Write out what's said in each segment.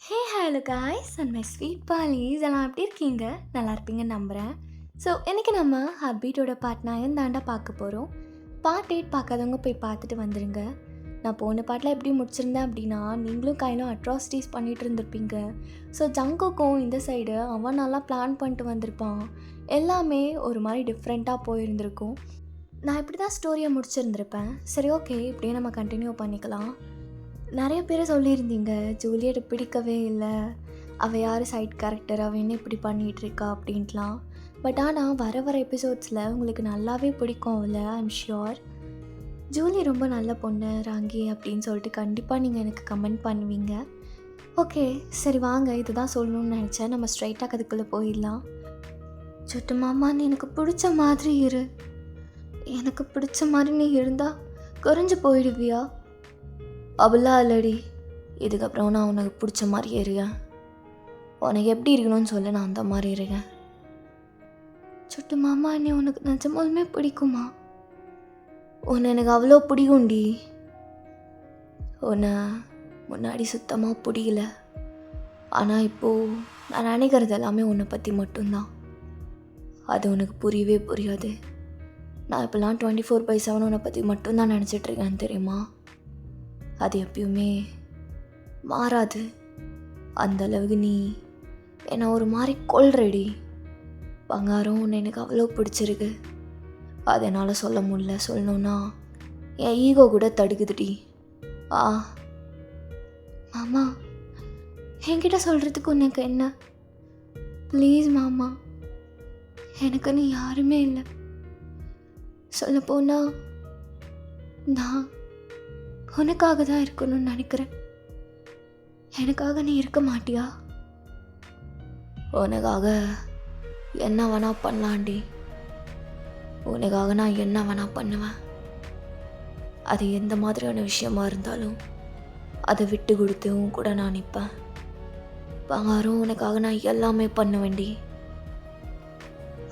Hey hello guys and my sweet பாலிஸ் எல்லாம் எப்படி இருக்கீங்க? நல்லா இருப்பீங்கன்னு நம்புகிறேன். ஸோ இன்றைக்கி நம்ம ஹப்பீட்டோட பார்ட் 9 தாண்டா பார்க்க போகிறோம். பார்ட் 8 பார்க்காதவங்க போய் பார்த்துட்டு வந்துடுங்க. நான் போன பாட்டில் எப்படி முடிச்சிருந்தேன் அப்படின்னா, நீங்களும் கையிலும் அட்ராசிட்டிஸ் பண்ணிகிட்டு இருந்திருப்பீங்க. ஸோ ஜங்குக்கும் இந்த சைடு அவன் நல்லா பிளான் பண்ணிட்டு வந்திருப்பான். எல்லாமே ஒரு மாதிரி டிஃப்ரெண்ட்டாக போயிருந்திருக்கும். நான் இப்படி தான் ஸ்டோரியை முடிச்சிருந்திருப்பேன். சரி, ஓகே, இப்படியே நம்ம கண்டினியூ பண்ணிக்கலாம். நிறைய பேர் சொல்லியிருந்தீங்க ஜூலியட் பிடிக்கவே இல்லை, அவள் யார் சைட் கேரக்டர், அவள் என்ன இப்படி பண்ணிகிட்ருக்கா அப்படின்ட்டுலாம். பட் ஆனால் வர எபிசோட்ஸில் உங்களுக்கு நல்லாவே பிடிக்கும் அவளை. ஐம் ஷியோர் ஜூலி ரொம்ப நல்ல பொண்ணு ராங்கி அப்படின்னு சொல்லிட்டு கண்டிப்பாக நீங்கள் எனக்கு கமெண்ட் பண்ணுவீங்க. ஓகே, சரி வாங்க, இதுதான் சொல்லணும்னு நினச்சேன். நம்ம ஸ்ட்ரைட்டாக அதுக்குள்ளே போயிடலாம். சுட்டு மாமா, நீ எனக்கு பிடிச்ச மாதிரி இரு. எனக்கு பிடிச்ச மாதிரி நீ இருந்தால் குறைஞ்சி போயிடுவியா? அப்படிலாம் இல்லடி, இதுக்கப்புறம் நான் உனக்கு பிடிச்ச மாதிரியே இருக்கேன். உனக்கு எப்படி இருக்கணும்னு சொல்லி நான் அந்த மாதிரி இருக்கேன். சுட்டு மாமா, நீ உனக்கு நிஜமாலுமே பிடிக்குமா? உன்னை எனக்கு அவ்வளோ பிடிக்கும்டி. உன்னை முன்னாடி சுத்தமாக பிடிக்கல, ஆனால் இப்போது நான் நினைக்கிறது எல்லாமே உன்னை பற்றி மட்டும்தான். அது உனக்கு புரியவே புரியாது. நான் இப்போலாம் 24/7 உன்னை பற்றி மட்டும்தான் நினச்சிட்ருக்கேன் தெரியுமா? அது எப்பயுமே மாறாது. அந்தளவுக்கு நீ என்னை ஒரு மாதிரி கொள்றடி. பங்காரம் உன்னை எனக்கு அவ்வளோ பிடிச்சிருக்கு. அது என்னால் சொல்ல முடியல. சொல்லணுன்னா என் ஈகோ கூட தடுக்குதுடி. மாமா, என்கிட்ட சொல்கிறதுக்கு உனக்கு என்ன? ப்ளீஸ் மாமா, எனக்குன்னு யாருமே இல்லை. சொல்லப்போனால் நான் உனக்காக தான் இருக்கணும்னு நினைக்கிறேன். எனக்காக நீ இருக்க மாட்டியா? உனக்காக என்ன வேணா பண்ணலாண்டி. உனக்காக நான் என்ன வேணா பண்ணுவேன். அது எந்த மாதிரியான விஷயமா இருந்தாலும் அதை விட்டு கொடுத்தும் கூட நான் நிற்பேன். பங்காரும் உனக்காக நான் எல்லாமே பண்ணுவேண்டி.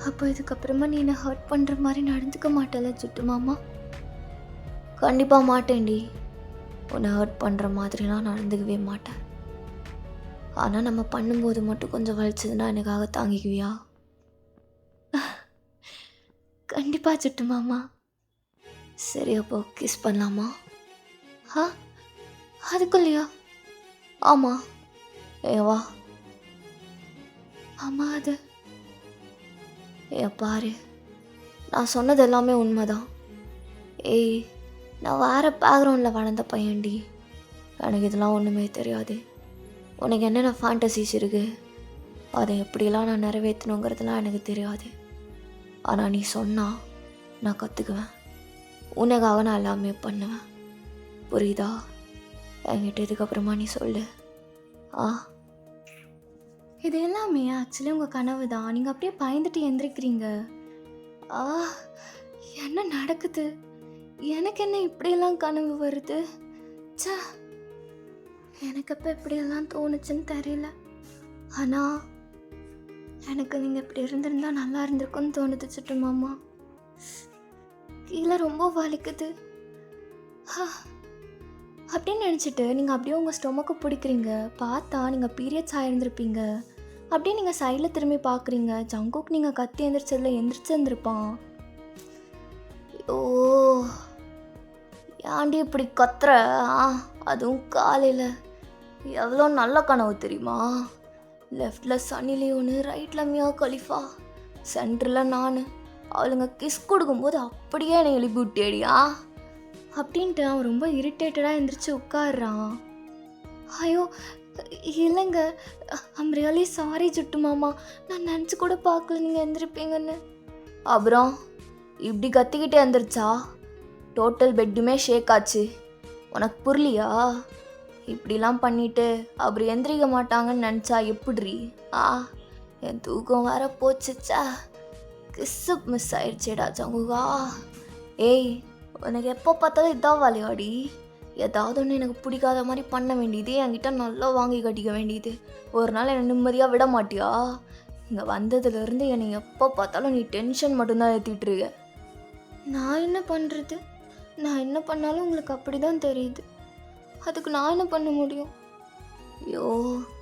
அப்போ இதுக்கப்புறமா நீ என்னை ஹர்ட் பண்ணுற மாதிரி நடந்துக்க மாட்டேல சுட்டு மாமா? கண்டிப்பாக மாட்டேன்டி. உன்னை ஹர்ட் பண்ணுற மாதிரிலாம் நடந்துக்கவே மாட்டேன். ஆனால் நம்ம பண்ணும்போது மட்டும் கொஞ்சம் வலிச்சதுன்னா எனக்காக தாங்கிக்குவியா? கண்டிப்பாக சுட்டு மாமா. சரி, அப்போ கிஸ் பண்ணலாமா? அதுக்குள்ளையா? ஆமாம், ஏவா மாமா. அது பாரு, நான் சொன்னது எல்லாமே உண்மைதான். ஏய், நான் வேறு பேக்ரவுண்டில் வளர்ந்த பையன்டி. எனக்கு இதெல்லாம் ஒன்றுமே தெரியாது. உனக்கு என்னென்ன ஃபேண்டசிஸ் இருக்குது, அதை எப்படிலாம் நான் நிறைவேற்றணுங்கிறதுலாம் எனக்கு தெரியாது. ஆனால் நீ சொன்னால் நான் கற்றுக்குவேன். உனக்காக நான் எல்லாமே பண்ணுவேன். புரியுதா? என்கிட்ட இதுக்கப்புறமா நீ சொல்லு. இது எல்லாமே ஆக்சுவலி உங்கள் கனவு தான். நீங்கள் அப்படியே பயந்துட்டு எந்திரிக்கிறீங்க. என்ன நடக்குது? எனக்கு என்ன இப்படியெல்லாம் கனவு வருது? சே, எனக்கு அப்போ இப்படியெல்லாம் தோணுச்சுன்னு தெரியல. ஆனால் எனக்கு நீங்கள் இப்படி இருந்திருந்தா நல்லா இருந்திருக்குன்னு தோணுது சுட்டு மாமா. கீழே ரொம்ப வலிக்குது அப்படின்னு நினச்சிட்டு நீங்கள் அப்படியே உங்கள் ஸ்டொமக்கு பிடிக்கிறீங்க. பார்த்தா நீங்கள் பீரியட்ஸ் ஆகிருந்திருப்பீங்க. அப்படியே நீங்கள் சைடில் திரும்பி பார்க்குறீங்க. ஜங்குக்கு நீங்கள் கத்தி எந்திரிச்சிருந்துருப்பான். ஓ, ஏன்டி இப்படி கத்துற? அதுவும் காலையில். எவ்வளோ நல்ல கனவு தெரியுமா? லெஃப்டில் சன்னி லியோனு, ரைட்டில் மியா கலிஃபா, சென்டரில் நான். அவளுங்க கிஸ் கொடுக்கும்போது அப்படியே என்னை எழுப்பி விட்டேடியா அப்படின்ட்டு அவன் ரொம்ப இரிட்டேட்டடாக எழுந்திரிச்சு உட்காடுறான். ஐயோ இல்லைங்க, ஐம் ரியலி சாரி சுட்டு மாமா. நான் நினச்சி கூட பார்க்கல நீங்கள் எழுந்திருப்பீங்கன்னு. அப்புறம் இப்படி கத்திக்கிட்டே எழுந்திரிச்சா டோட்டல் பெட்டுமே ஷேக் ஆச்சு. உனக்கு புரியலையா? இப்படிலாம் பண்ணிவிட்டு அப்புறம் எந்திரிக்க மாட்டாங்கன்னு நினச்சா எப்படிரி? என் தூக்கம் வேற போச்சுச்சா. Kiss miss ஆயிடுச்சேடா ஜங்குகா. ஏய், உனக்கு எப்போ பார்த்தாலும் இதான் வேலையாடி. ஏதாவது ஒன்று எனக்கு பிடிக்காத மாதிரி பண்ண வேண்டியது, என்கிட்ட நல்லா வாங்கி கட்டிக்க வேண்டியது. ஒரு நாள் என்னை நிம்மதியாக விட மாட்டியா? இங்கே வந்ததுலேருந்து என்னை எப்போ பார்த்தாலும் நீ டென்ஷன் மட்டும்தான் ஏற்றிட்டுருக்க. நான் என்ன பண்ணுறது? நான் என்ன பண்ணாலும் உங்களுக்கு அப்படி தான் தெரியுது. அதுக்கு நான் என்ன பண்ண முடியும்? ஐயோ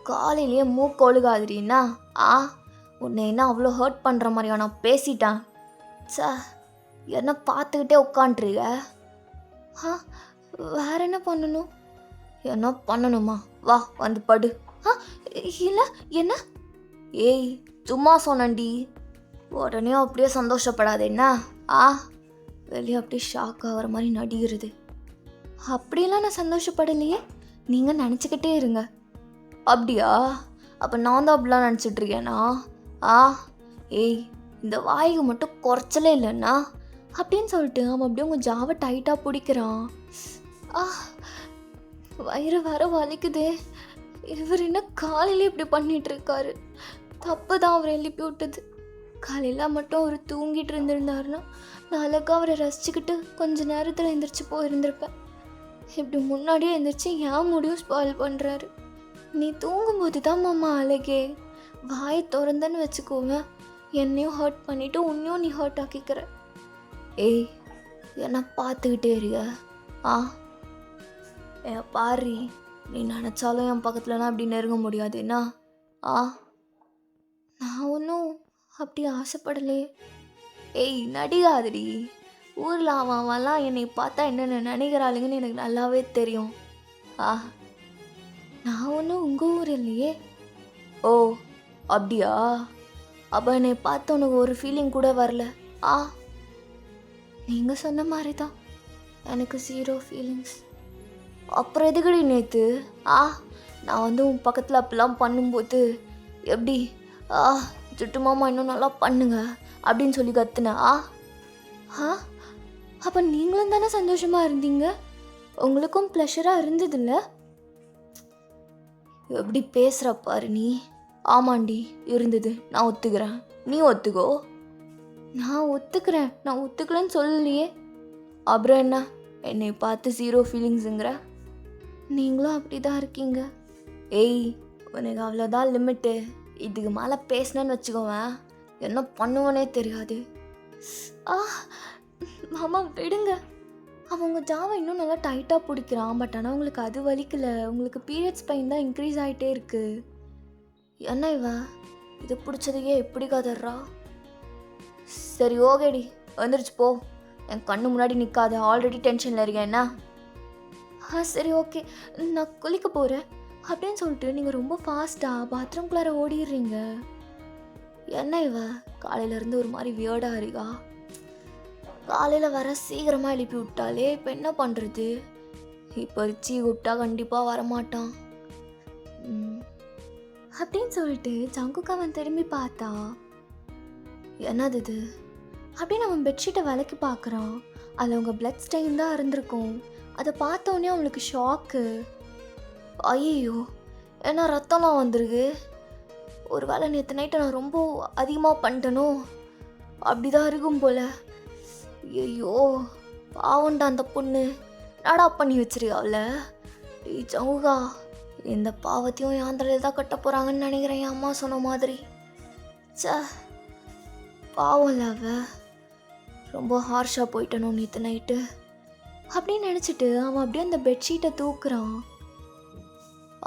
காலையிலேயே மூக்கு ஒழுகாதுடின்னா ஆ உன்னை என்ன அவ்வளோ ஹர்ட் பண்ணுற மாதிரியா நான் பேசிட்டேன். சே என்ன பார்த்துக்கிட்டே உட்காண்ட்ருக்க? ஆ வேற என்ன பண்ணணும்? என்ன பண்ணணுமா? வா வந்து படு. ஆ இல்லை என்ன? ஏய் சும்மா சொன்னண்டி. உடனே அப்படியே சந்தோஷப்படாது என்ன? ஆ வெளியே அப்படியே ஷாக் ஆகிற மாதிரி நடிகிறது. அப்படியெல்லாம் நான் சந்தோஷப்படலையே, நீங்கள் நினச்சிக்கிட்டே இருங்க. அப்படியா? அப்போ நான் தான் அப்படிலாம் நினச்சிட்ருக்கேனா? ஆ ஏய் இந்த வாய்க்கு மட்டும் குறைச்சலே இல்லைண்ணா அப்படின்னு சொல்லிட்டு அவன் அப்படியே உங்கள் ஜாவை டைட்டாக பிடிக்கிறான். ஆ வயிறு வர வலிக்குதே. இவர் என்ன காலையில இப்படி பண்ணிட்டு இருக்காரு? தப்பு தான் அவர் எழுப்பி விட்டது. காலையில் மட்டும் அவர் தூங்கிட்டு இருந்திருந்தாருன்னா நான் அழகாக அவரை ரசிச்சுக்கிட்டு கொஞ்சம் நேரத்தில் எழுந்திரிச்சு போயிருந்திருப்பேன். இப்படி முன்னாடியே எழுந்திரிச்சு ஏன் முடியும் ஸ்பாயில் பண்ணுறாரு? நீ தூங்கும்போது தான் மாமா அழகே. வாயை திறந்தன்னு வச்சுக்கோங்க, என்னையும் ஹர்ட் பண்ணிவிட்டு உன்னையும் நீ ஹர்ட் ஆக்கிக்கிற. ஏய் என்ன பார்த்துக்கிட்டே இருக்க? ஆ பாரு, நீ நினச்சாலும் என் பக்கத்துலலாம் அப்படி நெருங்க முடியாதுன்னா? ஆ நான் ஒன்றும் அப்படி ஆசைப்படலே. ஏய் நடிகாதடி. ஊரில் அவன்லாம் என்னை பார்த்தா என்னென்ன நினைக்கிறாளுங்கன்னு எனக்கு நல்லாவே தெரியும். ஆ நான் ஒன்றும் உங்கள் ஊர் இல்லையே. ஓ அப்படியா? அப்போ என்னை பார்த்து உனக்கு ஒரு ஃபீலிங் கூட வரல? ஆ நீங்கள் சொன்ன மாதிரி தான் எனக்கு 0 ஃபீலிங்ஸ். அப்புறம் எதுக்கடி நேற்று நான் உன் பக்கத்தில் அப்படிலாம் பண்ணும்போது எப்படி ஜுட்டு மாமா இன்னும் நல்லா பண்ணுங்க அப்படின்னு சொல்லி கத்துனேன். அப்போ நீங்களும் தானே சந்தோஷமாக இருந்தீங்க, உங்களுக்கும் ப்ளஷராக இருந்ததில்ல? எப்படி பேசுகிற பாரு நீ. ஆமாண்டி இருந்தது, நான் ஒத்துக்கிறேன், நீ ஒத்துக்கோ. நான் ஒத்துக்கிறேன், நான் ஒத்துக்கலன்னு சொல்லலையே. அப்புறம் என்ன என்னை பார்த்து 0 ஃபீலிங்ஸுங்கிற? நீங்களும் அப்படி தான் இருக்கீங்க. ஏய் உனக்கு அவ்வளோதான் லிமிட்டு. இதுக்கு மேலே பேசினேன்னு வச்சுக்கோவேன் என்ன பண்ணுவனே தெரியாது. மாமா விடுங்க. அவங்க ஜாவை இன்னும் நல்லா டைட்டாக பிடிக்கிறான். பட் ஆனால் உங்களுக்கு அது வலிக்கல, உங்களுக்கு பீரியட்ஸ் பெயின் தான் இன்க்ரீஸ் ஆகிட்டே இருக்கு. என்ன இவன் இது பிடிச்சதையே எப்படி கதறா? சரி ஓகேடி வந்துருச்சு போ, என் கண்ணு முன்னாடி நிற்காத, ஆல்ரெடி டென்ஷனில் இருக்கேன். என்ன? சரி ஓகே, நான் குளிக்க போகிறேன் அப்படின்னு சொல்லிட்டு நீங்கள் ரொம்ப ஃபாஸ்ட்டாக பாத்ரூம்குள்ளார ஓடிடுறீங்க. என்ன இவ காலையிலேருந்து ஒரு மாதிரி வியர்டாக இருக்கா? காலையில் வர சீக்கிரமாக எழுப்பி விட்டாலே இப்போ என்ன பண்ணுறது? இப்போ ரிச்சி கூப்பிட்டா கண்டிப்பாக வரமாட்டான் அப்படின்னு சொல்லிட்டு ஜங்குக்கு அவன் திரும்பி பார்த்தா, என்னது இது அப்படின்னு அவன் பெட்ஷீட்டை விலைக்கு பார்க்குறான். அதில் அவங்க பிளட் ஸ்டெயின் தான் இருந்திருக்கும். அதை பார்த்தோன்னே அவனுக்கு ஷாக்கு. ஐயோ ஏன்னா ரத்தம்லாம் வந்திருக்கு. ஒரு வேளை நேற்று நைட்டை நான் ரொம்ப அதிகமாக பண்ணிட்டேனோ? அப்படி தான் இருக்கும் போல். ஐயோ பாவண்டா அந்த பொண்ணு, நாடா பண்ணி வச்சிருக்காவில். ஜவுகா இந்த பாவத்தையும் யாந்திரையில் தான் கட்ட போகிறாங்கன்னு நினைக்கிறேன், என் அம்மா சொன்ன மாதிரி. சே பாவம் இல்லை, அவ ரொம்ப ஹார்ஷாக போயிட்டனோ நேற்று நைட்டு அப்படின்னு நினச்சிட்டு அவன் அப்படியே அந்த பெட்ஷீட்டை தூக்குறான்.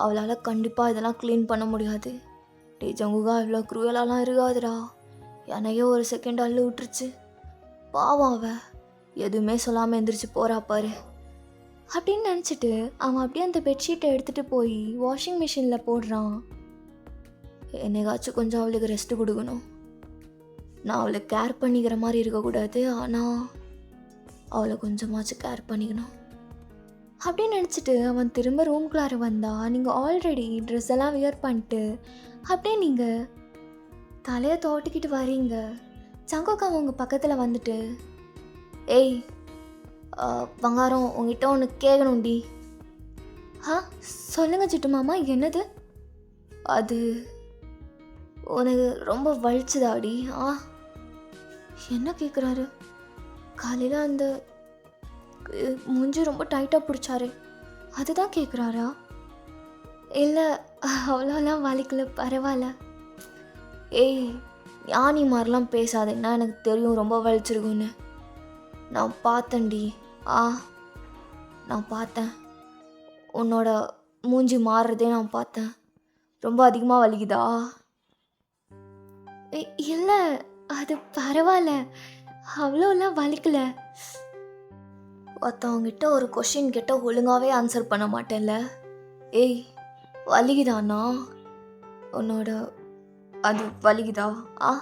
அவளால் கண்டிப்பாக இதெல்லாம் க்ளீன் பண்ண முடியாது. ஜங்குகா இவ்வளோ க்ரூயலாலாம் இருக்காதுடா, என்னையோ ஒரு செகண்ட் அள்ளு விட்டுருச்சு. பாவம் அவ எதுவுமே சொல்லாமல் எந்திரிச்சு போகிறா பாரு அப்படின்னு நினச்சிட்டு அவன் அப்படியே அந்த பெட்ஷீட்டை எடுத்துகிட்டு போய் வாஷிங் மிஷினில் போடுறான். என்னைக்காச்சும் கொஞ்சம் அவளுக்கு ரெஸ்ட்டு கொடுக்கணும். நான் அவளை கேர் பண்ணிக்கிற மாதிரி இருக்கக்கூடாது, ஆனால் அவளை கொஞ்சமாச்சும் கேர் பண்ணிக்கணும் அப்படின்னு நினச்சிட்டு அவன் திரும்ப ரூம்குள்ளார வந்தா. நீங்கள் ஆல்ரெடி ட்ரெஸ் எல்லாம் வியர் பண்ணிட்டு அப்படியே நீங்கள் தலையை தோட்டிக்கிட்டு வரீங்க. சங்கோக்கா அவங்க பக்கத்தில் வந்துட்டு, ஏய் பங்காரம் உங்ககிட்ட ஒன்று கேட்கணும்டி. சொல்லுங்க சிட்டு மாமா, என்னது? அது உனக்கு ரொம்ப வலிச்சுதாடி? என்ன கேட்குறாரு? காலையில் அந்த மூஞ்சி ரொம்ப டைட்டாக பிடிச்சாரு, அதுதான் கேட்குறாரா? இல்லை அவ்வளோலாம் வலிக்கல, பரவாயில்ல. ஏய் ஞானி மாதிரிலாம் பேசாதேன்னா, எனக்கு தெரியும் ரொம்ப வலிச்சிருக்குன்னு. நான் பார்த்தேன்டி. நான் பார்த்தேன், உன்னோட மூஞ்சி மாறுறதே நான் பார்த்தேன். ரொம்ப அதிகமாக வலிக்குதா? இல்லை, அது பரவாயில்ல, அவ்வளோலாம் வலிக்கல. ஒருத்தவங்கிட்ட ஒரு கொஷின் கிட்ட ஒழுங்காகவே ஆன்சர் பண்ண மாட்டேன்ல. ஏய், வலிக்குதாண்ணா உன்னோட? அது வலிக்குதா? ஆ,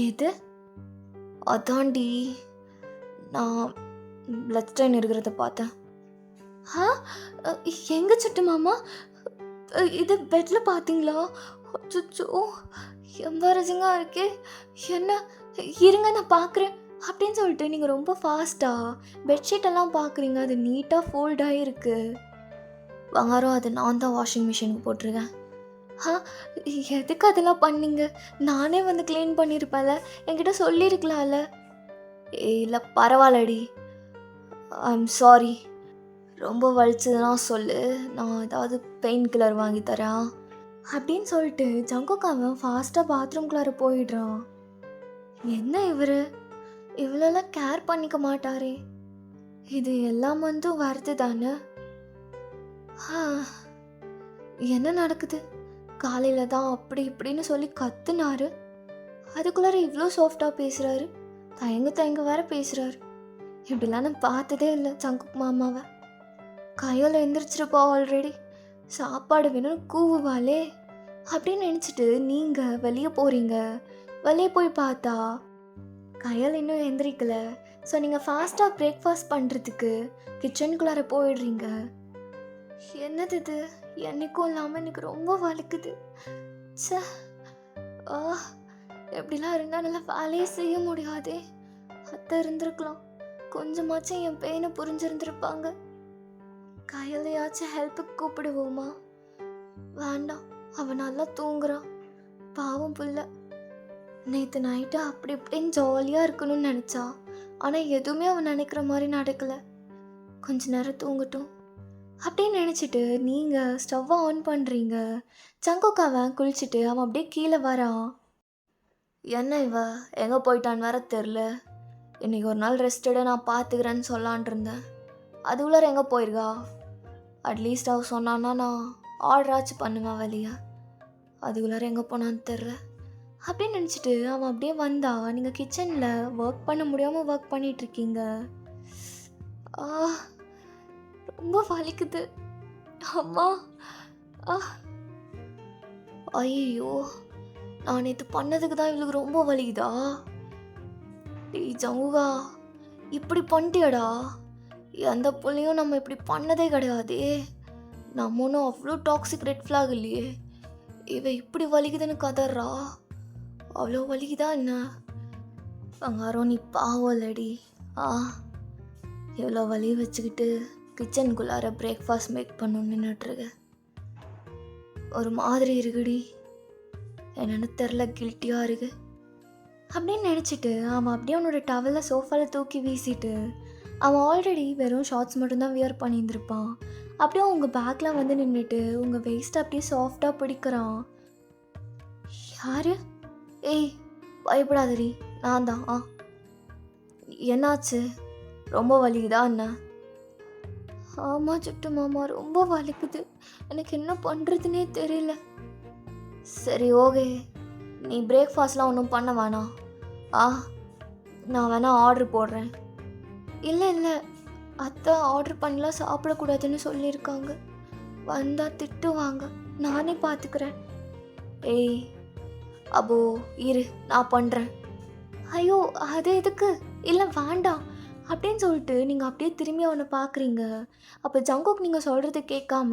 எது? அதாண்டி, நான் பிளட் ஸ்ட்ரெயின் இருக்கிறத பார்த்தேன். ஆ, எங்க சுட்டு மாமா? இது பெட்டில் பார்த்தீங்களா? அச்சோ, எம்பாரசிங்காக இருக்கே. என்ன, இருங்க நான் பார்க்குறேன் அப்படின்னு சொல்லிட்டு நீங்கள் ரொம்ப ஃபாஸ்ட்டாக பெட்ஷீட்டெல்லாம் பார்க்குறீங்க. அது நீட்டாக ஃபோல்டாகி இருக்கு. பங்காரம், அது நான் தான் வாஷிங் மிஷினுக்கு போட்டிருக்கேன். ஆ, எதுக்கு அதெல்லாம் பண்ணீங்க? நானே வந்து க்ளீன் பண்ணியிருப்பேன்ல, என்கிட்ட சொல்லியிருக்கலாம்ல. இல்லை பரவாயில்லடி, ஐம் சாரி. ரொம்ப வலிச்சதுன்னா சொல்லு, நான் ஏதாவது பெயின் கில்லர் வாங்கி தரேன் அப்படின்னு சொல்லிட்டு ஜங்குக் அவன் ஃபாஸ்ட்டாக பாத்ரூம்குள்ளார போயிடுறான். என்ன இவர் இவ்வளோலாம் கேர் பண்ணிக்க மாட்டாரே, இது எல்லாம் வந்து வருது தானே. என்ன நடக்குது? காலையில் தான் அப்படி இப்படின்னு சொல்லி கத்துனாரு, அதுக்குள்ளார இவ்வளோ சாஃப்டாக பேசுகிறாரு, தயங்க வேற பேசுகிறாரு. இப்படிலாம் நான் பார்த்ததே இல்லை ஜங்குக் மாமாவை. கையில் எந்திரிச்சிருப்பா ஆல்ரெடி, சாப்பாடு வேணும்னு கூவுவாளே அப்படின்னு நினச்சிட்டு நீங்கள் வெளியே போகிறீங்க. வெளியே போய் பார்த்தா கையில் இன்னும் எந்திரிக்கல. ஸோ நீங்கள் ஃபாஸ்ட்டாக பிரேக்ஃபாஸ்ட் பண்ணுறதுக்கு கிச்சனுக்குள்ளார போயிடுறீங்க. என்னது இது, என்னைக்கும் இல்லாமல் எனக்கு ரொம்ப வலிக்குது. சே, எப்படிலாம் இருந்தால் நல்லா வேலையே செய்ய முடியாதே. அத்தை இருந்திருக்கலாம், கொஞ்சமாச்சும் என் பெயினை புரிஞ்சிருந்துருப்பாங்க. கையிலையாச்சும் ஹெல்ப்புக்கு கூப்பிடுவோமா? வேண்டாம், அவன் நல்லா தூங்குறான், பாவம் புள்ள. நேற்று நைட்டு அப்படி இப்படின்னு ஜாலியாக இருக்கணும்னு நினச்சா, ஆனால் எதுவுமே அவன் நினைக்கிற மாதிரி நடக்கலை. கொஞ்ச நேரம் தூங்கட்டும் அப்படின்னு நினச்சிட்டு நீங்கள் ஸ்டவ்வை ஆன் பண்ணுறீங்க. ஜங்குக் அவன் குளிச்சுட்டு அவன் அப்படியே கீழே வரான். என்ன இவ எங்கே போயிட்டான்னு வேற தெரில. இன்றைக்கி ஒரு நாள் ரெஸ்டடு, நான் பார்த்துக்கிறேன்னு சொல்லான் இருந்தேன். அது உள்ளார எங்கே போயிருக்கா? அட்லீஸ்ட் அவள் சொன்னான்னா நான் ஆர்டராச்சும் பண்ணுவேன் வெளியே. அதுக்குள்ளார எங்கே போனான்னு தெரில அப்படின்னு நினச்சிட்டு அவன் அப்படியே வந்தா. நீங்கள் கிச்சனில் ஒர்க் பண்ண முடியாமல் ஒர்க் பண்ணிகிட்ருக்கீங்க. ரொம்ப வலிக்குது அம்மா. ஐயோ, நான் நேற்று பண்ணதுக்கு தான் இவளுக்கு ரொம்ப வலிக்குதா? டேய் ஜங்குகா, இப்படி பண்ணிட்டியடா. எந்த புள்ளையும் நம்ம இப்படி பண்ணதே கிடையாதே. நம்ம ஒன்றும் அவ்வளோ டாக்ஸிக் ரெட் ஃப்ளாக் இல்லையே. இவ இப்படி வலிக்குதுன்னு கதறா. அவ்வளோ வலிக்குதா என்ன? பங்காரம், நீ பாவம் இல்லடி. எவ்வளோ வலி வச்சுக்கிட்டு கிச்சனுக்குள்ளார பிரேக்ஃபாஸ்ட் மேக் பண்ணணும்னு நின்றுட்டுருக்க. ஒரு மாதிரி இருக்குடி, என்னென்னு தெரில, கில்ட்டியாக இருக்கு அப்படின்னு நினச்சிட்டு அவன் அப்படியே அவனோட டவலில் சோஃபாவில் தூக்கி வீசிட்டு, அவன் ஆல்ரெடி வெறும் ஷார்ட்ஸ் மட்டும்தான் வியர் பண்ணியிருந்திருப்பான். அப்படியே உங்கள் பேக்கில் வந்து நின்றுட்டு உங்கள் வேஸ்ட்டை அப்படியே சாஃப்டாக பிடிக்கிறான். யார்? ஏய், பயப்படாதடி, நான் தான். என்னாச்சு, ரொம்ப வலிக்குதா என்ன? ஆமாம் சுட்டு மாமா, ரொம்ப வலிக்குது, எனக்கு என்ன பண்ணுறதுனே தெரியல. சரி ஓகே, நீ பிரேக்ஃபாஸ்ட்லாம் ஒன்றும் பண்ண வேணாம். நான் வேணா ஆர்டர் போடுறேன். இல்லை, அத்தை ஆர்டர் பண்ணலாம் சாப்பிடக்கூடாதுன்னு சொல்லியிருக்காங்க. வந்தால் திட்டுவாங்க, நானே பார்த்துக்கிறேன். ஏய் அபோ, இரு நான் பண்ணுறேன். ஐயோ, அது எதுக்கு? இல்லை வேண்டாம் அப்படின்னு சொல்லிட்டு நீங்கள் அப்படியே திரும்பி அவனை பார்க்குறீங்க. அப்போ ஜங்குக் நீங்கள் சொல்கிறது கேட்காம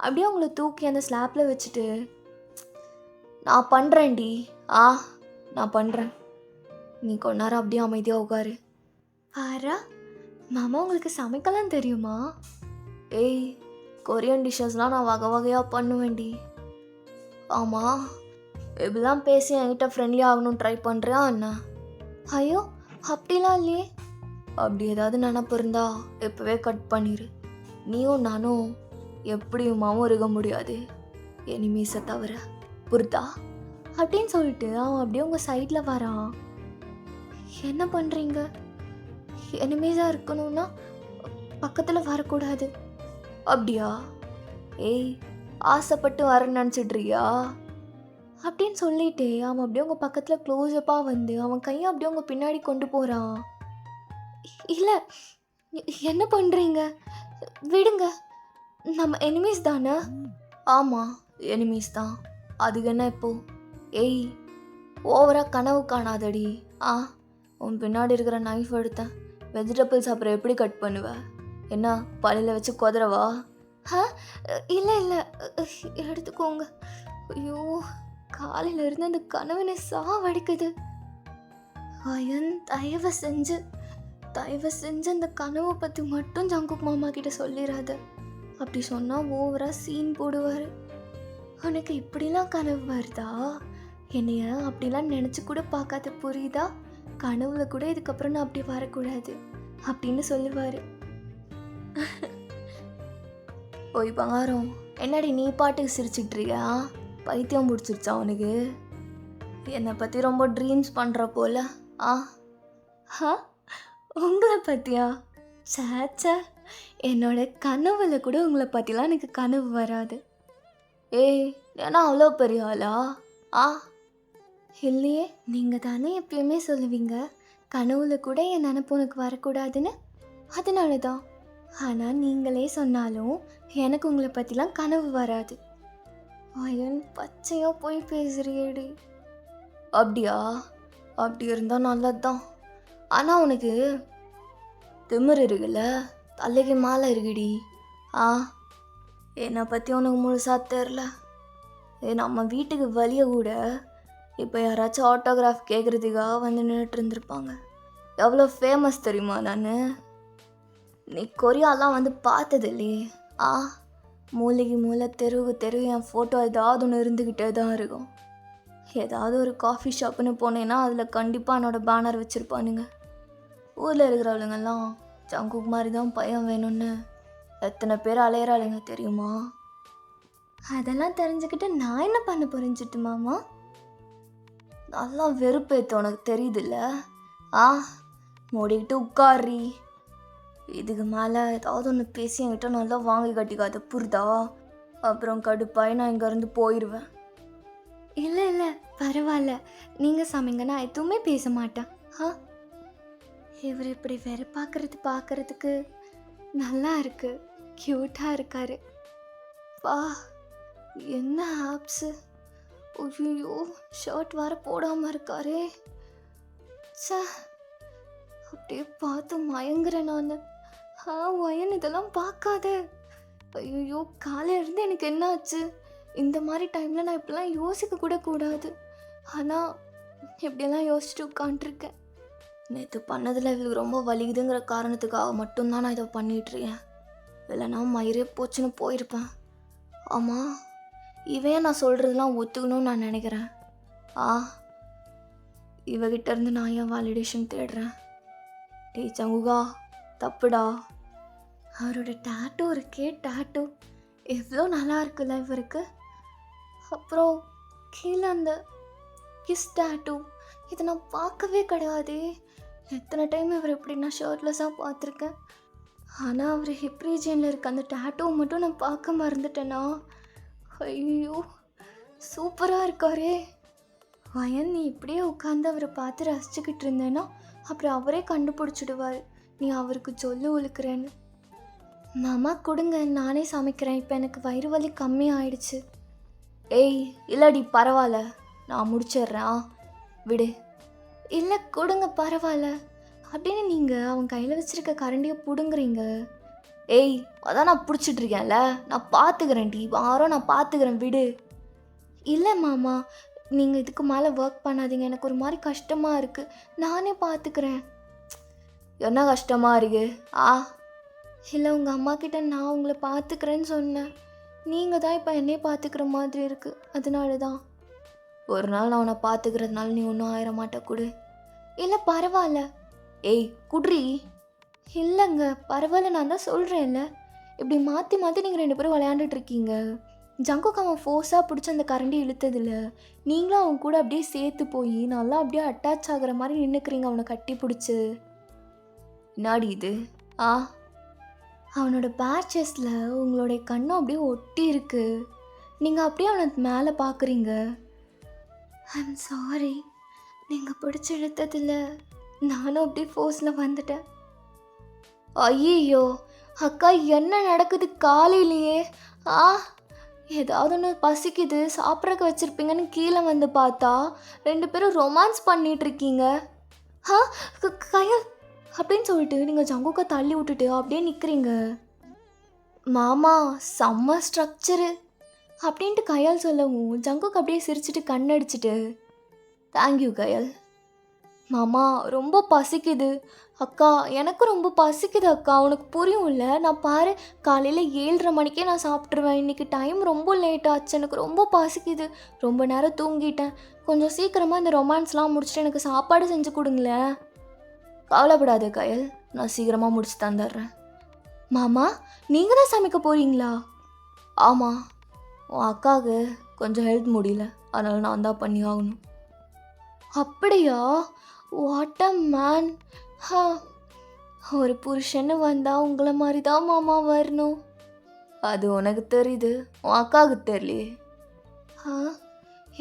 அப்படியே அவங்கள தூக்கி அந்த ஸ்லாப்பில் வச்சுட்டு, நான் பண்ணுறேன்டி, நான் பண்ணுறேன், நீ கொஞ்ச நேரம் அப்படியே அமைதியாக உட்காரு. ஆரா மாமா, உங்களுக்கு சமைக்கலாம் தெரியுமா? ஏய், கொரியன் டிஷ்ஷஸ்லாம் நான் வகை வகையாக பண்ணுவேன்டி. ஆமாம், இப்படிலாம் பேசி என்கிட்ட ஃப்ரெண்ட்லி ஆகணும்னு ட்ரை பண்ணுறியா என்ன? ஐயோ, அப்படிலாம் இல்லையே. அப்படி ஏதாவது நினப்பு இருந்தா இப்போவே கட் பண்ணிடு. நீயும் நானும் எப்படியுமாவும் இருக்க முடியாது, எனிமீஸை தவிர, புரிதா? அப்படின்னு சொல்லிட்டு அவன் அப்படியே உங்கள் சைடில் வரான். என்ன பண்ணுறீங்க? எனிமீஸாக இருக்கணும்னா பக்கத்தில் வரக்கூடாது. அப்படியா? ஏய், ஆசைப்பட்டு வரேன்னு நினச்சிட்றியா அப்படின்னு சொல்லிட்டு அவன் அப்படியே உங்கள் பக்கத்தில் க்ளோஸ்அப்பாக வந்து அவன் கையை அப்படியே உங்கள் பின்னாடி கொண்டு போகிறான். இல்லை, என்ன பண்ணுறீங்க? விடுங்க, நம்ம எனிமீஸ் தானே? ஆமாம், எனிமீஸ் தான். அதுக்கு என்ன இப்போ? ஏய், ஓவராக கனவு காணாதடி. உன் பின்னாடி இருக்கிற நைஃப் எடுத்தேன், வெஜிடபிள்ஸ் அப்புறம் எப்படி கட் பண்ணுவேன்? என்ன பழையில வச்சு கொதறவா? இல்லை இல்லை, எடுத்துக்கோங்க. ஐயோ, காலையில இருந்து அந்த கனவுனை சாவடிக்குது. அயன், தயவு செஞ்சு அந்த கனவை பற்றி மட்டும் ஜங்குக் மாமா கிட்ட சொல்லிடாத. அப்படி சொன்னால் ஓவராக சீன் போடுவார். உனக்கு இப்படிலாம் கனவு வருதா? என்னைய அப்படிலாம் நினச்சி கூட பார்க்காத, புரியுதா? கனவுல கூட இதுக்கப்புறம் நான் அப்படி வரக்கூடாது அப்படின்னு சொல்லுவார். ஓய் பங்காரம், என்னடி நீ பாட்டுக்கு சிரிச்சிட்றியா? பைத்தியம் பிடிச்சிருச்சா உனக்கு? என்னை பற்றி ரொம்ப ட்ரீம்ஸ் பண்ணுற போல. உங்களை பற்றியா? சேச்சா, என்னோட கனவுல கூட உங்களை பற்றிலாம் எனக்கு கனவு வராது. ஏய், ஏன்னா அவ்வளோ பெரிய ஆளா? இல்லையே, நீங்கள் தானே எப்பயுமே சொல்லுவீங்க கனவுல கூட என் நினப்பு உனக்கு வரக்கூடாதுன்னு. அதனால தான். ஆனால் நீங்களே சொன்னாலும் எனக்கு உங்களை பற்றிலாம் கனவு வராது. அயன், பச்சையாக போய் பேசுறியேடி. அப்படியா? அப்படி இருந்தால் நல்லது தான். ஆனால் உனக்கு திமிரு இருக்குல்ல, தலைக்கு மேலே இருக்குடி. என்னை பற்றி உனக்கு முழுசாக தெரில. நம்ம வீட்டுக்கு வழியை கூட இப்போ யாராச்சும் ஆட்டோகிராஃப் கேட்குறதுக்காக வந்து நின்றுட்டு இருந்திருப்பாங்க. எவ்வளோ ஃபேமஸ் தெரியுமா நான்? நீ கொரியாலாம் வந்து பார்த்தது இல்லையே. மூளைக்கு மூளை, தெருவுக்கு தெருவு என் ஃபோட்டோ ஏதாவது ஒன்று இருந்துக்கிட்டே தான் இருக்கும். ஏதாவது ஒரு காஃபி ஷாப்புன்னு போனேன்னா அதில் கண்டிப்பாக என்னோடய பேனர் வச்சுருப்பானுங்க. ஊரில் இருக்கிறவளுங்கெல்லாம் ஜங்குக் மாதிரி தான் பையன் வேணும்னு எத்தனை பேர் அலையிறாளுங்க தெரியுமா? அதெல்லாம் தெரிஞ்சுக்கிட்டு நான் என்ன பண்ண போகிறேன் மாமா? நல்லா வெறுப்பேற்ற உனக்கு தெரியுதுல்ல? மூடிக்கிட்டு உட்காரி. இதுக்கு மேலே ஏதாவது ஒன்று பேசி என்கிட்ட நல்லா வாங்கி கட்டிக்காத, புரிதா? அப்புறம் கடுப்பாய் நான் இங்கேருந்து போயிடுவேன். இல்லை இல்லை, பரவாயில்ல, நீங்கள் சமைங்க, நான் எதுவுமே பேச மாட்டேன். இவர் இப்படி வேறு பார்க்குறதுக்கு நல்லா இருக்கு, க்யூட்டாக இருக்காரு. வா, என்ன ஆப்ஸு! ஐயோ, ஷர்ட் வேறு போடாமல் இருக்காரே. அப்படியே பார்த்து மயங்குறேன் நான். வயன், இதெல்லாம் பார்க்காத. ஐயோ, காலையிலேருந்து எனக்கு என்ன ஆச்சு? இந்த மாதிரி டைமில் நான் இப்படிலாம் யோசிக்க கூட கூடாது. ஆனால் எப்படியெல்லாம் யோசிச்சுட்டு உட்காண்ட்ருக்கேன். நேற்று பண்ணதில் இவளுக்கு ரொம்ப வலிக்குதுங்கிற காரணத்துக்காக மட்டும்தான் நான் இதை பண்ணிகிட்ருக்கேன். இல்லைனா மயிரே போச்சுன்னு போயிருப்பேன். ஆமாம், இவன் நான் சொல்கிறதெல்லாம் ஒத்துக்கணும்னு நான் நினைக்கிறேன். இவகிட்ட இருந்து நான் ஏன் வேலிடேஷன் தேடுறேன்? டேய் சங்குகா, தப்புடா. அவரோட டேட்டூ இருக்கே, டேட்டூ எவ்வளோ நல்லா இருக்குல்ல இவருக்கு. அப்புறம் கீழே அந்த கிஸ் டேட்டூ, இதை நான் பார்க்கவே கிடையாதே. எத்தனை டைம் இவர் எப்படி நான் ஷர்ட்லெஸ்ஸாக பார்த்துருக்கேன். ஆனால் அவர் ஹிப் ரீஜியனில் இருக்க அந்த டேட்டூ மட்டும் நான் பார்க்க மறந்துட்டேனா? ஐயோ, சூப்பராக இருக்காரே. வயன், நீ இப்படியே உட்காந்து அவரை பார்த்து ரசிச்சுக்கிட்டு இருந்தேன்னா அப்புறம் அவரே கண்டுபிடிச்சிடுவார் நீ அவருக்கு சொல்லி உழுக்கிறேன்னு. மாமா கொடுங்க, நானே சமைக்கிறேன், இப்போ எனக்கு வயிறு வலி கம்மி ஆயிடுச்சு. ஏய், இல்லடி பரவாயில்ல, நான் முடிச்சிடுறேன், விடு. இல்லை கொடுங்க, பரவாயில்ல அப்படின்னு நீங்கள் அவன் கையில் வச்சுருக்க கரண்டியை பிடுங்குறீங்க. ஏய், அதான் நான் பிடிச்சிட்ருக்கேன்ல, நான் பார்த்துக்கிறேன் டி, வாரம் நான் பார்த்துக்கிறேன், விடு. இல்லை மாமா, நீங்கள் இதுக்கு மேலே ஒர்க் பண்ணாதீங்க, எனக்கு ஒரு மாதிரி கஷ்டமாக இருக்குது, நானே பார்த்துக்கிறேன். என்ன கஷ்டமாக இருக்கு? இல்லை, உங்கள் அம்மா கிட்ட நான் உங்களை பார்த்துக்கிறேன்னு சொன்னேன். நீங்கள் தான் இப்போ என்னையே பார்த்துக்கிற மாதிரி இருக்குது, அதனால தான். ஒரு நாள் நான் உன்னை பார்த்துக்கிறதுனால நீ ஒன்றும் ஆயிட மாட்டே, கொடு. இல்லை பரவாயில்ல. ஏய் குட்ரி. இல்லைங்க பரவாயில்ல, நான் தான் சொல்கிறேன்ல, இப்படி மாற்றி மாற்றி நீங்கள் 2 பேரும் விளையாண்டுட்ருக்கீங்க. ஜங்குக்கு அவன் ஃபோர்ஸாக பிடிச்சி அந்த கரண்டி இழுத்ததில்ல, நீங்களும் அவன் கூட அப்படியே சேர்த்து போய் நல்லா அப்படியே அட்டாச் ஆகிற மாதிரி நின்றுக்கிறீங்க அவனை கட்டி பிடிச்சி. என்னாடி இது? அவனோட பேச்சஸில் உங்களுடைய கண்ணும் அப்படியே ஒட்டி இருக்கு. நீங்கள் அப்படியே அவனை மேலே பார்க்குறீங்க. ஐம் சாரி, நீங்கள் பிடிச்சி இழுத்ததில்ல, நானும் அப்படியே ஃபோர்ஸில் வந்துட்டேன். ஐயோ அக்கா, என்ன நடக்குது காலையிலேயே? ஆ, ஏதாவது ஒன்று பசிக்குது சாப்பிட்றக்கு வச்சுருப்பீங்கன்னு கீழே வந்து பார்த்தா 2 பேரும் ரொமான்ஸ் பண்ணிகிட்ருக்கீங்க. ஆ, கயல் அப்படின்னு சொல்லிட்டு நீங்கள் ஜங்குக்கை தள்ளி விட்டுட்டு அப்படியே நிற்கிறீங்க. மாமா செம்ம ஸ்ட்ரக்சரு அப்படின்ட்டு கயல் சொல்லவும் ஜங்குக்கு அப்படியே சிரிச்சிட்டு கண்ணடிச்சிட்டு, தேங்க்யூ கயல். மாமா ரொம்ப பசிக்குது. அக்கா எனக்கும் ரொம்ப பசிக்குது அக்கா, உனக்கு புரியும்ல? நான் பாரு, காலையில் 7:30 மணிக்கே நான் சாப்பிட்ருவேன். இன்றைக்கி டைம் ரொம்ப லேட் ஆச்சு, எனக்கு ரொம்ப பசிக்குது, ரொம்ப நேரம் தூங்கிட்டேன். கொஞ்சம் சீக்கிரமாக இந்த ரொமான்ஸ்லாம் முடிச்சுட்டு எனக்கு சாப்பாடு செஞ்சு கொடுங்களேன். கவலைப்படாத கயல், நான் சீக்கிரமாக முடிச்சு தந்துடுறேன். மாமா நீங்கள் தான் சமைக்க போகிறீங்களா? ஆமாம், உன் அக்காவுக்கு கொஞ்சம் ஹெல்த் முடியல, அதனால் நான் தான் பண்ணி ஆகணும். அப்படியா? What a man. ஹா, ஒரு புருஷன்னு வந்தால் உங்களை மாதிரி தான் மாமா வரணும். அது உனக்கு தெரியுது, உன் அக்காவுக்கு தெரியலையே. ஆ,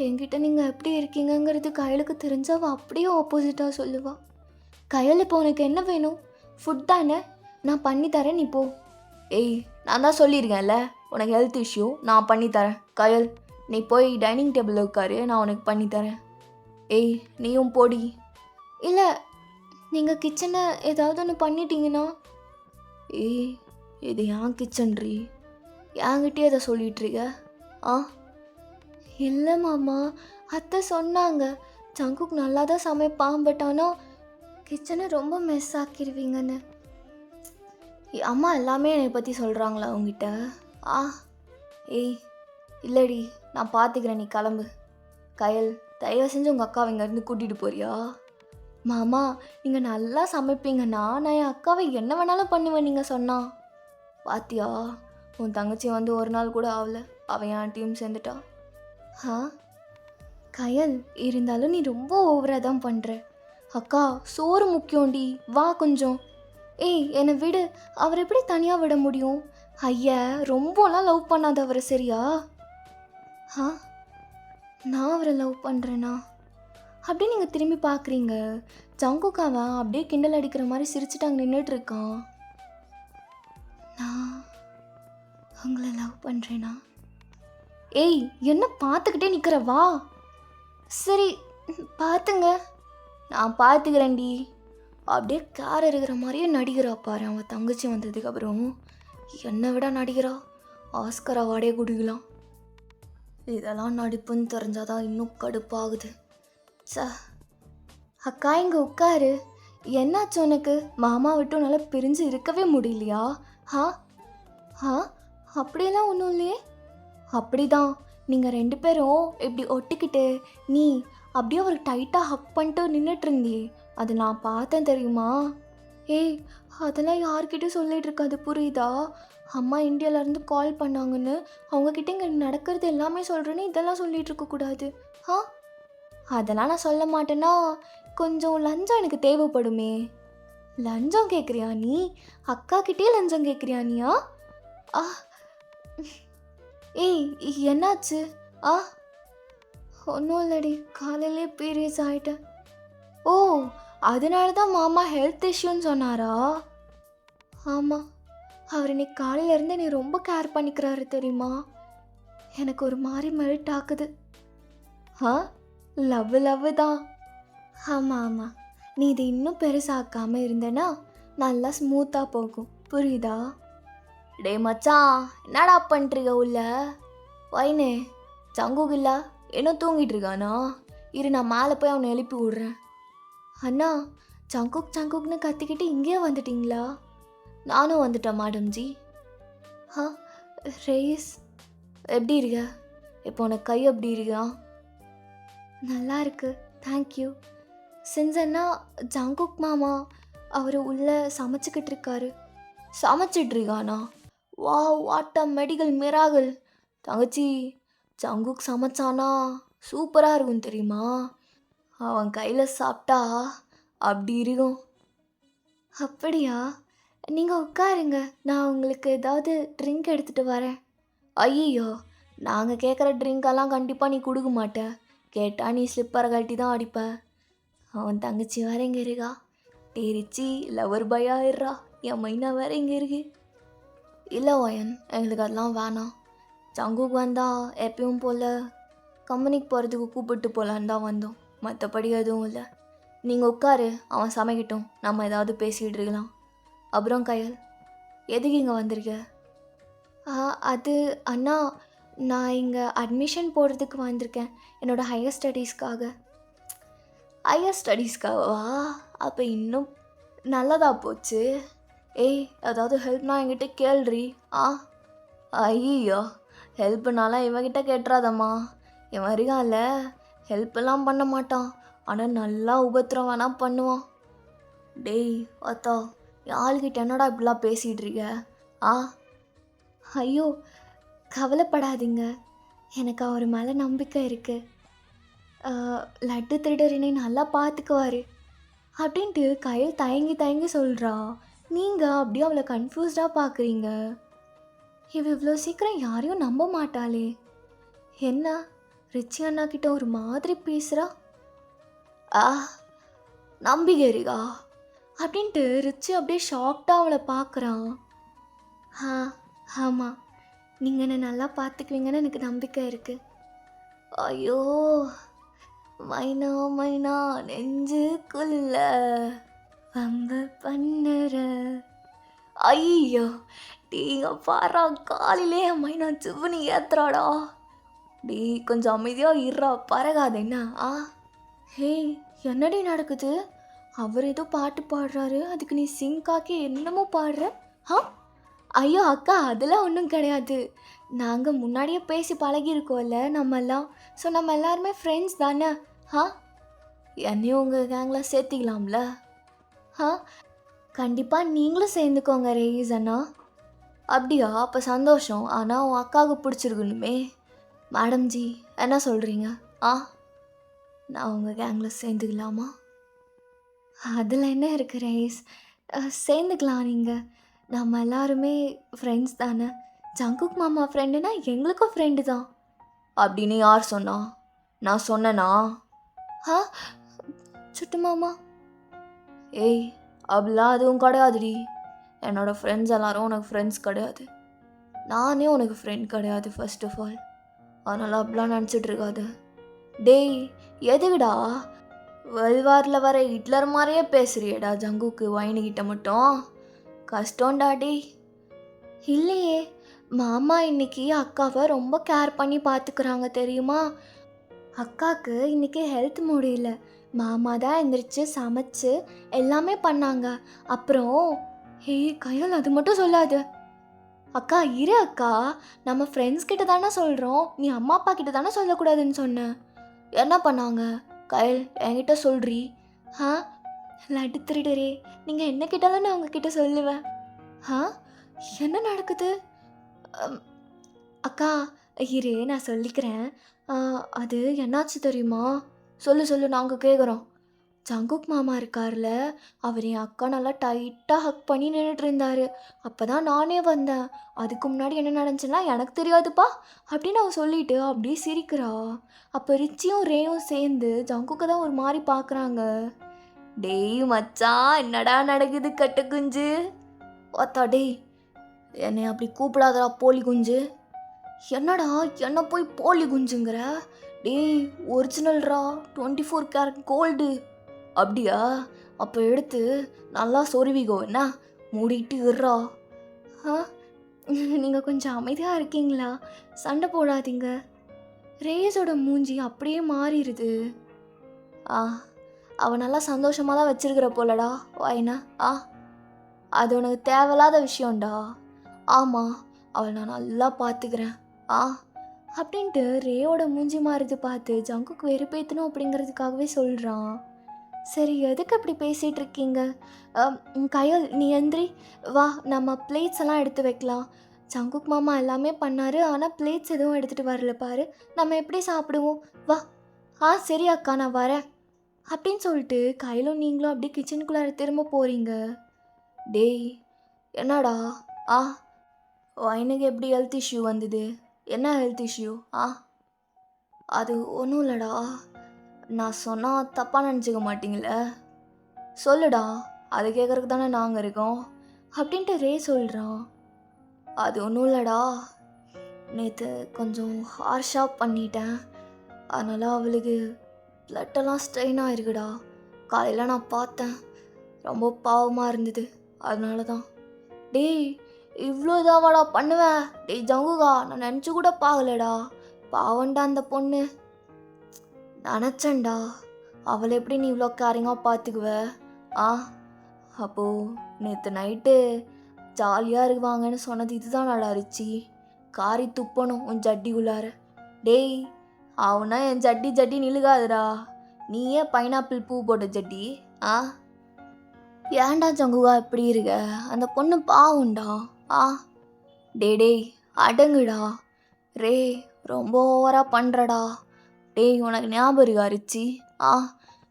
என்கிட்ட நீங்கள் எப்படி இருக்கீங்கங்கிறது கயலுக்கு தெரிஞ்சால் அப்படியே ஆப்போசிட்டாக சொல்லுவா. கயல், இப்போ உனக்கு என்ன வேணும்? ஃபுட் தானே, நான் பண்ணித்தரேன், நீ போ. ஏய், நான் தான் சொல்லியிருக்கேன்ல, உனக்கு ஹெல்த் இஷ்யூ, நான் பண்ணித்தரேன். கயல், நீ போய் டைனிங் டேபிளில் உட்காரு, நான் உனக்கு பண்ணித்தரேன். ஏய், நீயும் போடி. இல்லை, நீங்கள் கிச்சனை ஏதாவது ஒன்று பண்ணிட்டீங்கன்னா. ஏய், இது ஏன் கிச்சன்ரி, என்கிட்டயே அதை சொல்லிகிட்ருக்க? ஆ, இல்லை மாமா, அத்தை சொன்னாங்க ஜங்குக் நல்லா தான் சமைப்பான், பட் ஆனால் கிச்சனை ரொம்ப மெஸ் ஆக்கிடுவீங்கன்னு. அம்மா எல்லாமே என்னை பற்றி சொல்கிறாங்களா உங்ககிட்ட? ஆ, ஏய் இல்லடி, நான் பார்த்துக்கிறேன், நீ கிளம்பு. கயல், தயவு செஞ்சு உங்கள் அக்காவை இங்கேருந்து கூட்டிகிட்டு போறியா? மாமா, நீங்கள் நல்லா சமைப்பீங்கன்னா நான் என் அக்காவை என்ன வேணாலும் பண்ணுவேன் நீங்கள் சொன்னா. பாத்தியா, உன் தங்கச்சி வந்து ஒரு நாள் கூட ஆகலை, அவன் என் டீம் சேர்ந்துட்டா. ஆ கயல், இருந்தாலும் நீ ரொம்ப ஓவராக தான் பண்ணுற. அக்கா, சோறு முக்கியம்டி, வா கொஞ்சம். ஏய், என்னை விடு, அவர் எப்படி தனியாக விட முடியும்? ஐயா, ரொம்பலாம் லவ் பண்ணாத அவரை, சரியா? ஆ, நான் அவரை லவ் பண்ணுறேன்னா? அப்படியே நீங்கள் திரும்பி பார்க்குறீங்க. ஜங்குக்காவை அப்படியே கிண்டல் அடிக்கிற மாதிரி சிரிச்சுட்டு அங்கே நின்றுட்டு இருக்கான். நான் உங்களை லவ் பண்ணுறேனா? ஏய், என்ன பார்த்துக்கிட்டே நிற்கிற, வா. சரி பார்த்துங்க, நான் பார்த்துக்கிறேன்டி. அப்படியே கேர் இருக்கிற மாதிரியே நடிகிறா பாரு அவன் தங்கச்சி வந்ததுக்கப்புறம். என்னை விட நடிகிறா, ஆஸ்கர் அவார்டே குடிக்கலாம். இதெல்லாம் நடிப்புன்னு தெரிஞ்சாதான் இன்னும் கடுப்பாகுது. ச, அக்கா இங்கே உட்காரு. என்னாச்சு உனக்கு? மாமா விட்டு நல்லா பிரிஞ்சு இருக்கவே முடியலையா? ஆ ஆ, அப்படியெல்லாம் ஒன்றும் இல்லையே. அப்படிதான், நீங்கள் 2 பேரும் இப்படி ஒட்டிக்கிட்டு நீ அப்படியே ஒரு டைட்டாக ஹக் பண்ணிட்டு நின்றுட்டு இருந்தியே, அது நான் பார்த்தேன் தெரியுமா? ஏய், அதெல்லாம் யார்கிட்டையும் சொல்லிகிட்டு இருக்காது, புரியுதா? அம்மா இந்தியாவிலேருந்து கால் பண்ணாங்கன்னு அவங்கக்கிட்ட இங்கே நடக்கிறது எல்லாமே சொல்கிறேன்னு இதெல்லாம் சொல்லிகிட்டு இருக்கக்கூடாது. ஆ, அதெல்லாம் நான் சொல்ல மாட்டேன்னா கொஞ்சம் லஞ்சம் எனக்கு தேவைப்படுமே. லஞ்சம் கேட்குறியா நீ? அக்கா கிட்டே லஞ்சம் கேட்குறியா நீயா? ஆ, ஏய் என்னாச்சு? ஆ, ஒன்றும் இல்லடி, காலையிலே பீரியட்ஸ் ஆகிட்டேன். ஓ, அதனால தான் மாமா ஹெல்த் இஷ்யூன்னு சொன்னாரா? ஆமாம், அவர் இன்னைக்கு காலையிலேருந்து என்னை ரொம்ப கேர் பண்ணிக்கிறாரு தெரியுமா? எனக்கு ஒரு மாதிரி மெல்ட் ஆகுது. ஆ, லவ் தான். ஆமாம் ஆமாம், நீ இது இன்னும் பெருசாக்காமல் இருந்தேன்னா நல்லா ஸ்மூத்தாக போகும், புரியுதா? டே மச்சான், என்னடா பண்ணுறீங்க உள்ள? வைனே, ஜங்குகில்லா இன்னும் தூங்கிட்டு இருக்கானா? இரு, நான் மேலே போய் அவனை எழுப்பி விட்றேன். அண்ணா, ஜங்குக்னு கத்திக்கிட்டு இங்கேயே வந்துட்டிங்களா? நானும் வந்துட்டேன் மேடம் ஜி. ஆ, ரேஸ் எப்படி இருக்க? இப்போ உனக்கு கை எப்படி இருக்கா? நல்லா இருக்கு, தேங்க்யூ. செஞ்சன்னா ஜங்குக் மாமா அவர் உள்ளே சமைச்சிக்கிட்டு இருக்காரு. சமைச்சிட்ருக்கானா? வா, வாட் அ மெடிக்கல் மிராகிள். தங்கச்சி, ஜங்குக் சமைச்சானா சூப்பராக இருக்கும் தெரியுமா? அவன் கையில் சாப்பிட்டா அப்படி இருக்கும். அப்படியா? நீங்கள் உட்காருங்க, நான் உங்களுக்கு ஏதாவது ட்ரிங்க் எடுத்துகிட்டு வரேன். ஐயோ, நாங்கள் கேட்குற ட்ரிங்க்கெல்லாம் கண்டிப்பாக நீ கொடுக்க மாட்ட. கேட்டால் நீ ஸ்லிப்பரை கழட்டி தான் அடிப்ப. அவன் தங்கச்சி வேற இங்கே இருக்கா. டேரிச்சி லவர் பயா இருறா. என் மைனா வேற இங்கே இருக்கு. இல்லை ஒயன், எங்களுக்கு அதெல்லாம் வேணாம். ஜங்குக்கு வந்தால் எப்பயும் போல் கம்பெனிக்கு போகிறதுக்கு கூப்பிட்டு போகலான்னு தான் வந்தோம். மற்றபடி எதுவும் இல்லை. நீங்கள் உட்காரு, அவன் சமைக்கட்டும், நம்ம ஏதாவது பேசிகிட்டு இருக்கலாம். அப்புறம் கயல், எதுக்கு இங்கே வந்திருக்க? அது அண்ணா, நான் இங்கே அட்மிஷன் போடுறதுக்கு வந்திருக்கேன், என்னோடய ஹையர் ஸ்டடீஸ்க்காக. ஹையர் ஸ்டடீஸ்க்காகவா? அப்போ இன்னும் நல்லதா போச்சு. ஏய், ஏதாவது ஹெல்ப்னா என்கிட்ட கேள்றி. ஐயோ, ஹெல்ப்புனாலாம் இவகிட்ட கேட்டுறாதம்மா. இவன் இருக்கான்ல, ஹெல்ப்பெல்லாம் பண்ண மாட்டான், ஆனால் நல்லா உபத்திரம் வேணால் பண்ணுவான். டேய் அத்தா, ஆள்கிட்ட என்னடா இப்படிலாம் பேசிகிட்டு இருக்க? ஐயோ, கவலைப்படாதீங்க, எனக்கு அவர் மேலே நம்பிக்கை இருக்குது. லட்டு திருடரினை நல்லா பார்த்துக்குவார் அப்படின்ட்டு கயல் தயங்கி தயங்கி சொல்கிறா. நீங்கள் அப்படியே அவளை கன்ஃபியூஸ்டாக பார்க்குறீங்க. இவ்வளோ சீக்கிரம் யாரையும் நம்ப மாட்டாளே. என்ன, ரிச்சி அண்ணா கிட்ட ஒரு மாதிரி பேசுகிறா. நம்பிக்கை இருக்கா அப்படின்ட்டு ரிச்சி அப்படியே ஷாக்டாக அவளை பார்க்குறான். ஆமாம், நீங்கள் என்னை நல்லா பார்த்துக்குவீங்கன்னு எனக்கு நம்பிக்கை இருக்குது. ஐயோ, மைனா மைனா நெஞ்சுக்குள்ள வம்ப பண்ணுற. ஐயோ, டீங்க பாரா, காலையிலே என் மைனா சிவனி ஏத்துறாடா. டீ கொஞ்சம் அமைதியாக இருறா, பரகாத என்ன. ஹே, என்னடி நடக்குது? அவர் ஏதோ பாட்டு பாடுறாரு, அதுக்கு நீ சிங்காக்கி என்னமோ பாடுற. ஐயோ அக்கா, அதெல்லாம் ஒன்றும் கிடையாது. நாங்கள் முன்னாடியே பேசி பழகியிருக்கோம்ல நம்மெல்லாம். ஸோ நம்ம எல்லாருமே ஃப்ரெண்ட்ஸ் தானே. என்னையும் உங்கள் கேங்கில் சேர்த்திக்கலாம்ல. கண்டிப்பாக நீங்களும் சேர்ந்துக்கோங்க ரேஸ் அண்ணா. அப்படியா? அப்போ சந்தோஷம். ஆனால் உன் அக்காவுக்கு பிடிச்சிருக்கணுமே. மேடம் ஜி, என்ன சொல்கிறீங்க? நான் உங்கள் கேங்கில் சேர்ந்துக்கலாமா? அதில் என்ன இருக்குது ரேஸ், சேர்ந்துக்கலாம். நீங்கள் நம்ம எல்லாருமே ஃப்ரெண்ட்ஸ் தானே. ஜங்குக் மாமா ஃப்ரெண்டுனா எங்களுக்கும் ஃப்ரெண்டு தான். அப்படின்னு யார் சொன்னா? நான் சொன்னேனா? சுட்டு மாமா. ஏய், அப்படிலாம் அதுவும் கிடையாதுடி. என்னோடய ஃப்ரெண்ட்ஸ் எல்லாரும் உனக்கு ஃப்ரெண்ட்ஸ் கிடையாது. நானே உனக்கு ஃப்ரெண்ட் கிடையாது ஃபர்ஸ்ட் ஆஃப் ஆல். அதனால் அப்படிலாம் நினச்சிட்ருக்காது. டேய், எதுக்குடா வெல்வாரில் வர ஹிட்லர் மாதிரியே பேசுறியேடா ஜங்குக்கு வைனிக்கிட்ட மட்டும். கஷ்டம்டாடி. இல்லையே, மாமா இன்னைக்கு அக்காவை ரொம்ப கேர் பண்ணி பார்த்துக்கிறாங்க தெரியுமா. அக்காவுக்கு இன்றைக்கி ஹெல்த் முடியல, மாமா தான் எந்திரிச்சு சமைச்சு எல்லாமே பண்ணாங்க. அப்புறம் ஹே கயல், அது மட்டும் சொல்லாது. அக்கா இரு அக்கா, நம்ம ஃப்ரெண்ட்ஸ் கிட்ட தானே சொல்கிறோம், நீ அம்மா அப்பா கிட்ட தானே சொல்லக்கூடாதுன்னு சொன்னேன். என்ன பண்ணாங்க கயல், என்கிட்ட சொல்கிறீ? லட்டு திருடரே, நீங்கள் என்ன கேட்டாலும் நான் உங்ககிட்ட சொல்லுவேன். என்ன நடக்குது? அக்கா இரு, நான் சொல்லிக்கிறேன். அது என்னாச்சு தெரியுமா? சொல்லு, நாங்கள் கேட்குறோம். ஜங்குக் மாமா இருக்கார்ல, அவர் என் அக்கா நல்லா டைட்டாக ஹக் பண்ணி நின்றுட்டு இருந்தார். அப்போ தான் நானே வந்தேன். அதுக்கு முன்னாடி என்ன நடந்துச்சுன்னா எனக்கு தெரியாதுப்பா அப்படின்னு அவள் சொல்லிட்டு அப்படியே சிரிக்கிறா. அப்போ ரிச்சியும் ரேயும் சேர்ந்து ஜங்குக்கை தான் ஒரு மாதிரி பார்க்குறாங்க. டேய் மச்சான், என்னடா நடக்குது கட்டு குஞ்சு? ஓத்தா டேய், என்னை அப்படி கூப்பிடாதடா போலி குஞ்சு. என்னடா என்ன போய் போலி குஞ்சுங்கிற? டேய் ஒரிஜினல்ரா, 24 கேரட் கோல்டு. அப்படியா? அப்போ எடுத்து நல்லா சொருவிகோ, என்ன மூடிட்டு இருறா. நீங்கள் கொஞ்சம் அமைதியாக இருக்கீங்களா? சண்டை போடாதீங்க. ரேஸோட மூஞ்சி அப்படியே மாறிடுது. அவன் நல்லா சந்தோஷமாக தான் வச்சிருக்கிற போலடா வாயினா. அது உனக்கு தேவையில்லாத விஷயம்டா. ஆமாம், அவளை நான் நல்லா பார்த்துக்கிறேன் அப்படின்ட்டு ரேயோட மூஞ்சி மாறுது பார்த்து ஜங்குக்கு வெறுப்பேற்றணும் அப்படிங்கிறதுக்காகவே சொல்கிறான். சரி, எதுக்கு அப்படி பேசிகிட்டு இருக்கீங்க? கயல், நீ எந்திரி வா, நம்ம பிளேட்ஸ் எல்லாம் எடுத்து வைக்கலாம். ஜங்குக் மாமா எல்லாமே பண்ணார், ஆனால் பிளேட்ஸ் எதுவும் எடுத்துகிட்டு வரல பாரு, நம்ம எப்படி சாப்பிடுவோம்? வா. சரி அக்கா, நான் வரேன் அப்படின்னு சொல்லிட்டு கயலும் நீங்களும் அப்படியே கிச்சனுக்குள்ளார திரும்ப போகிறீங்க. டேய் என்னடா? எனக்கு எப்படி ஹெல்த் இஷ்யூ வந்தது? என்ன ஹெல்த் இஷ்யூ? அது ஒன்றும் இல்லைடா. நான் சொன்னால் தப்பாக நினச்சிக்க மாட்டீங்களே? சொல்லுடா, அதை கேட்குறதுக்கு தானே நாங்கள் இருக்கோம் அப்படின்ட்டு ரே சொல்கிறான். அது ஒன்றும் இல்லைடா, நேற்று கொஞ்சம் ஹார்ஷாக பண்ணிட்டேன். அதனால் அவளுக்கு பிளட்டெல்லாம் ஸ்ட்ரெயின் ஆகிருக்குடா. காலையில் நான் பார்த்தேன், ரொம்ப பாவமாக இருந்தது. அதனால தான். டேய், இவ்வளோ இதாவாடா பண்ணுவேன்? டேய் ஜங்குகா, நான் நினச்சி கூட பார்க்கலடா. பாவண்டா அந்த பொண்ணு. நினச்சேன்டா, அவளை எப்படி நீ இவ்வளோ கேரிங்காக பார்த்துக்குவ? அப்போது நேற்று நைட்டு ஜாலியாக இருக்குவாங்கன்னு சொன்னது இதுதான் நடா ரிச்சி. காரி துப்பணும் உன் ஜட்டி உள்ளார. டேய், அவனா என் ஜட்டி நிலுகாதுடா. நீ ஏன் பைனாப்பிள் பூ போட்ட ஜட்டி? ஏன்டா ஜங்குகா இப்படி இருக்க? அந்த பொண்ணு பாவுண்டா. டேய் அடங்குடா. ரே ரொம்ப ஓவராக பண்ணுறடா. டேய், உனக்கு ஞாபகம் இருக்கா ரிச்சி?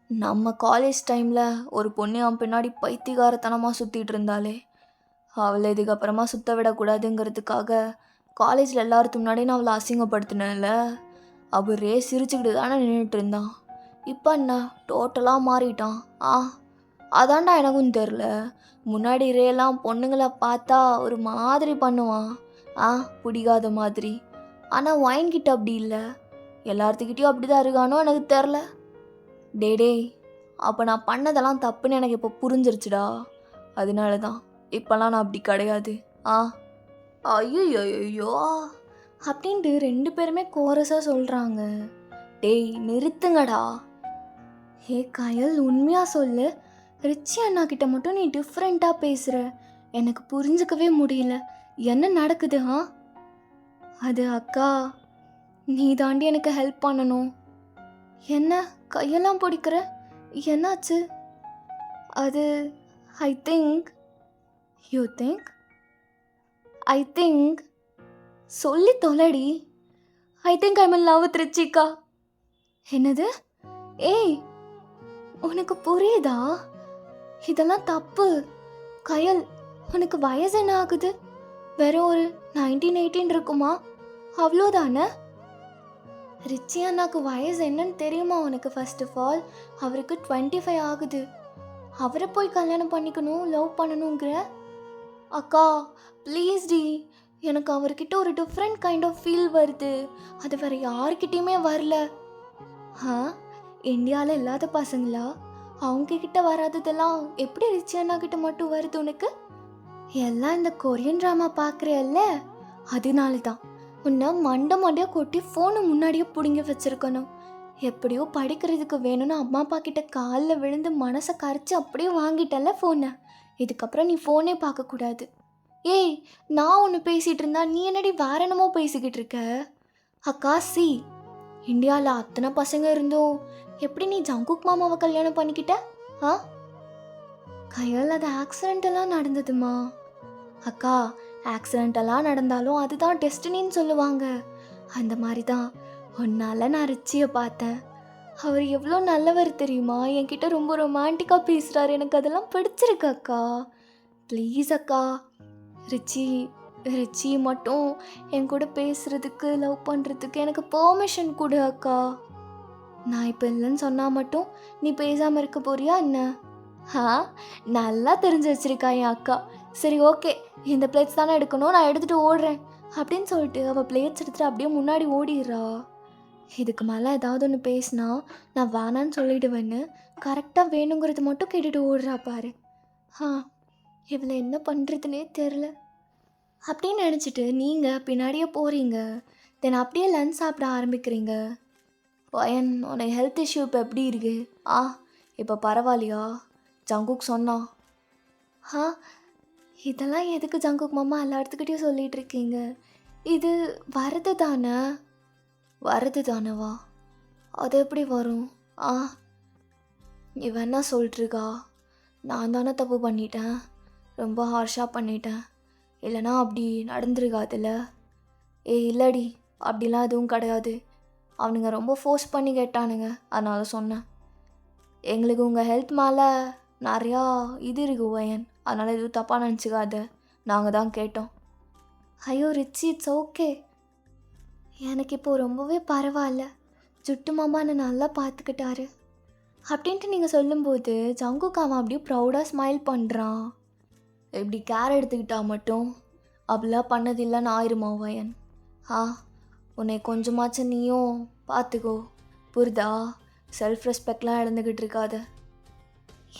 நம்ம காலேஜ் டைமில் ஒரு பொண்ணு அவன் பின்னாடி பைத்தியகாரத்தனமாக சுற்றிட்டு இருந்தாலே, அவளை இதுக்கப்புறமா சுற்ற விடக்கூடாதுங்கிறதுக்காக காலேஜில் எல்லாத்துக்கு முன்னாடி நான் அவளை அசிங்கப்படுத்தினேன்ல. அவள் ரே சிரிச்சுக்கிட்டு தானே நின்றுட்டு இருந்தான். இப்போ என்ன டோட்டலாக மாறிட்டான். அதான்டா எனக்கும் தெரில. முன்னாடி ரேலாம் பொண்ணுங்களை பார்த்தா ஒரு மாதிரி பண்ணுவான், பிடிக்காத மாதிரி. ஆனால் ஒயின்கிட்ட அப்படி இல்லை. எல்லாத்துக்கிட்டையும் அப்படி தான் இருக்கானோ எனக்கு தெரில. டேய், அப்போ நான் பண்ணதெல்லாம் தப்புன்னு எனக்கு இப்போ புரிஞ்சிருச்சுடா. அதனால தான் இப்போல்லாம் நான் அப்படி கிடையாது. ஐயோ அப்படின்ட்டு 2 பேருமே கோரஸாக சொல்கிறாங்க. டேய் நிறுத்துங்கடா. ஹே கயல், உண்மையாக சொல்லு. ரிச்சி அண்ணா கிட்ட மட்டும் நீ டிஃப்ரெண்ட்டாக பேசுகிற. எனக்கு புரிஞ்சுக்கவே முடியல. என்ன நடக்குது? அது அக்கா, நீ தாண்டி எனக்கு ஹெல்ப் பண்ணணும். என்ன கையெல்லாம் பிடிக்கிற? என்னாச்சு? அது ஐ திங்க் சொல்லி தொலைடி. I think I am love with Richika. என்னது? ஏய், உனக்கு புரியுதா? இதெல்லாம் தப்பு. கயல், உனக்கு வயசு என்ன ஆகுது? வெறும் ஒரு 19-18 இருக்குமா? அவ்வளோதானே? ரிச்சி அண்ணாக்கு வயசு என்னன்னு தெரியுமா உனக்கு? ஃபர்ஸ்ட் ஆஃப் ஆல் அவருக்கு 25 ஆகுது. அவரை போய் கல்யாணம் பண்ணிக்கணும், லவ் பண்ணணுங்கிற? அக்கா ப்ளீஸ் டி, எனக்கு அவர்கிட்ட ஒரு டிஃப்ரெண்ட் கைண்ட் ஆஃப் ஃபீல் வருது. அது வேறு யார்கிட்டையுமே வரல. இந்தியாவில் இல்லாத பசங்களா? அவங்கக்கிட்ட வராததெல்லாம் எப்படி ரிச்சி அண்ணா கிட்ட மட்டும் வருது உனக்கு? எல்லாம் இந்த கொரியன் ட்ராமா பார்க்குறல்ல, அதனால தான். உன்னை மண்டையாக கொட்டி ஃபோனை முன்னாடியே பிடுங்கி வச்சுருக்கணும். எப்படியோ படிக்கிறதுக்கு வேணும்னு அம்மா அப்பா கிட்ட காலில் விழுந்து மனசை கரைச்சி அப்படியே வாங்கிட்டல ஃபோனை. இதுக்கப்புறம் நீ ஃபோனே பார்க்கக்கூடாது. ஏய், நான் ஒன்று பேசிகிட்டு இருந்தா நீ என்னடி வேற என்னமோ பேசிக்கிட்டு இருக்க? அக்கா சி, இந்தியாவில் அத்தனை பசங்க இருந்தோம் எப்படி நீ ஜங்குக் மாமாவை கல்யாணம் பண்ணிக்கிட்ட? கையால் அது ஆக்சிடென்டெல்லாம் நடந்ததுமா. அக்கா, ஆக்சிடென்டெல்லாம் நடந்தாலும் அதுதான் டெஸ்டினின்னு சொல்லுவாங்க. அந்த மாதிரி தான் ஒன்னால் நான் ரிச்சியை பார்த்தேன். அவர் எவ்வளோ நல்லவர் தெரியுமா? என்கிட்ட ரொம்ப ரொமான்டிக்காக பேசுகிறாரு. எனக்கு அதெல்லாம் பிடிச்சிருக்கு அக்கா. ப்ளீஸ் அக்கா, ரிச்சி மட்டும் என் கூட பேசுகிறதுக்கு, லவ் பண்ணுறதுக்கு எனக்கு பெர்மிஷன் கொடு அக்கா. நான் இப்போ இல்லைன்னு சொன்னால் மட்டும் நீ பேசாமல் இருக்க போறியா என்ன? நல்லா தெரிஞ்சு வச்சிருக்கா என் அக்கா. சரி ஓகே, இந்த பிளேட்ஸ் தானே எடுக்கணும், நான் எடுத்துகிட்டு ஓடுறேன் அப்படின்னு சொல்லிட்டு அவள் பிளேட்ஸ் எடுத்துகிட்டு அப்படியே முன்னாடி ஓடிடுறா. இதுக்கு மேலே ஏதாவது ஒன்று பேசினா நான் வேணான்னு சொல்லிடுவேன்னு கரெக்டாக வேணுங்கிறது மட்டும் கேட்டுட்டு ஓடுறா பாரு. இவளை என்ன பண்ணுறதுனே தெரில அப்படின்னு நினச்சிட்டு நீங்கள் பின்னாடியே போகிறீங்க. தென் அப்படியே லஞ்ச் சாப்பிட ஆரம்பிக்கிறீங்க. பையன், உனக்கு ஹெல்த் இஷ்யூ இப்போ எப்படி இருக்கு? இப்போ பரவாயில்லையா? ஜங்குக் சொன்னான். இதெல்லாம் எதுக்கு ஜங்குக் மாமா எல்லா இடத்துக்கிட்டையும் சொல்லிகிட்டு இருக்கீங்க? இது வரது தானேவா? அது எப்படி வரும்? இவன் என்ன சொல்லிட்டுருக்கா? நான் தானே தப்பு பண்ணிட்டேன், ரொம்ப ஹார்ஷாக பண்ணிட்டேன். இல்லைனா அப்படி நடந்துருக்காதுல்ல? இல்லடி, அப்படிலாம் எதுவும் கிடையாது. அவனுங்க ரொம்ப ஃபோர்ஸ் பண்ணி கேட்டானுங்க, அதனால சொன்னேன். எங்களுக்கு உங்கள் ஹெல்த் மேலே நிறையா இது இருக்கு வயன், அதனால் எதுவும் தப்பாக நினச்சிக்காத, நாங்கள் தான் கேட்டோம். ஐயோ ரிச்சி, இட்ஸ் ஓகே. எனக்கு இப்போ ரொம்பவே பரவாயில்ல. ஜுட்டு மாமா என்னை நல்லா பார்த்துக்கிட்டாரு அப்படின்ட்டு நீங்கள் சொல்லும்போது ஜங்குக்கு அவன் அப்படியே ப்ரௌடாக ஸ்மைல் பண்ணுறான். இப்படி கேர் எடுத்துக்கிட்டா மட்டும் அப்படிலாம் பண்ணதில்லைன்னு ஆயிருமா வயன்? உன்னை கொஞ்சமாச்சும் நீயும் பார்த்துக்கோ, புரிதா? செல்ஃப் ரெஸ்பெக்ட்லாம் இழந்துக்கிட்டு இருக்காத.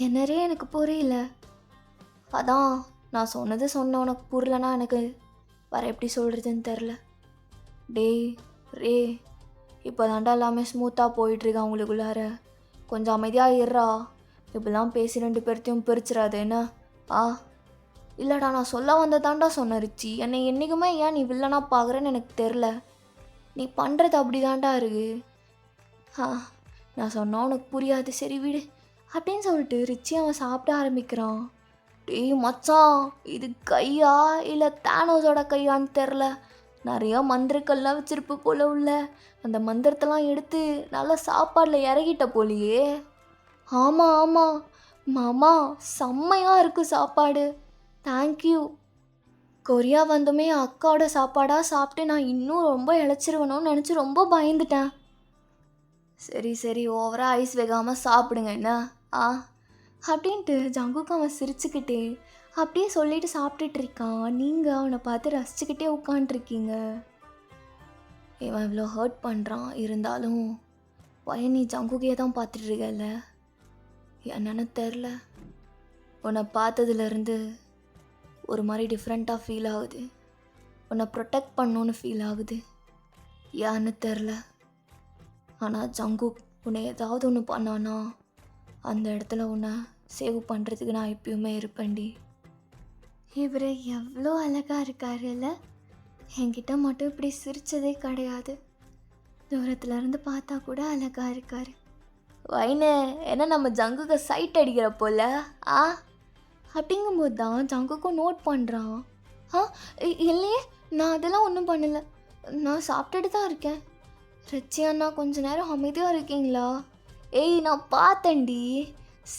என்னரே எனக்கு புரியல. அதான் நான் சொன்னது உனக்கு புரியலன்னா எனக்கு வேறு எப்படி சொல்கிறதுன்னு தெரில. டேய் ரே, இப்போ தாண்டா எல்லாமே ஸ்மூத்தாக போயிட்டுருக்கா அவங்களுக்குள்ளார. கொஞ்சம் அமைதியாக இருறா. இப்படிலாம் பேசி 2 பேர்த்தையும் பிரிச்சிடாது என்ன? இல்லைடா, நான் சொல்ல வந்ததாண்டா சொன்னரிச்சி. என்னை என்றைக்குமே ஏன் நீ வில்லனா பார்க்குறேன்னு எனக்கு தெரில. நீ பண்ணுறது அப்படி தாண்டா இருக்கு. நான் சொன்னால் உனக்கு புரியாது, சரி விடு அப்படின்னு சொல்லிட்டு ரிச்சி அவன் சாப்பிட ஆரம்பிக்கிறான். டேய் மச்சான், இது கையா இல்லை தானோஸோட கையான்னு தெரில. நிறையா மந்திரக்கல்லாம் வச்சிருப்பு போல உள்ள. அந்த மந்திரத்தெல்லாம் எடுத்து நல்லா சாப்பாடில் இறக்கிட்ட போலியே. ஆமாம் மாமா, செம்மையாக இருக்குது சாப்பாடு. தேங்க்யூ. கொரியா வந்துமே அக்காவோட சாப்பாடாக சாப்பிட்டு நான் இன்னும் ரொம்ப இழைச்சிருவணும்னு நினச்சி ரொம்ப பயந்துட்டேன். சரி ஓவராக ஐஸ் வைக்காமல் சாப்பிடுங்க என்ன? அப்படின்ட்டு ஜங்குக்கு அவன் சிரிச்சுக்கிட்டே அப்படியே சொல்லிட்டு சாப்பிட்டுட்டு இருக்கான். நீங்கள் அவனை பார்த்து ரசிச்சுக்கிட்டே உட்காண்ட்ருக்கீங்க. இவன் இவ்வளோ ஹர்ட் பண்ணுறான், இருந்தாலும் பையன் நீ ஜங்குக்கே தான் பார்த்துட்ருக்கல. என்னன்னு தெரில, உன்னை பார்த்ததுலேருந்து ஒரு மாதிரி டிஃப்ரெண்ட்டாக ஃபீல் ஆகுது. உன்னை ப்ரொடெக்ட் பண்ணணுன்னு ஃபீல் ஆகுது. ஏன்னு தெரில. ஆனால் ஜங்குக் உன்னை ஏதாவது ஒன்று பண்ணானா அந்த இடத்துல உன்னை சேவ் பண்ணுறதுக்கு நான் எப்பயுமே இருப்பேன்டி. இவர் எவ்வளோ அழகாக இருக்காருல்ல. என்கிட்ட மட்டும் இப்படி சிரித்ததே கிடையாது. தூரத்துலேருந்து பார்த்தா கூட அழகாக இருக்கார். வைனே, என்ன நம்ம ஜங்குக்கு சைட் அடிக்கிற போல? அப்படிங்கும்போது தான் ஜங்குக்கும் நோட் பண்ணுறான். இல்லையே, நான் அதெல்லாம் ஒன்றும் பண்ணலை. நான் சாப்பிட்டுட்டு தான் இருக்கேன். ரிச்சி அண்ணா கொஞ்ச நேரம் அமைதியாக இருக்கீங்களா? ஏய், நான் பார்த்தேன்டி.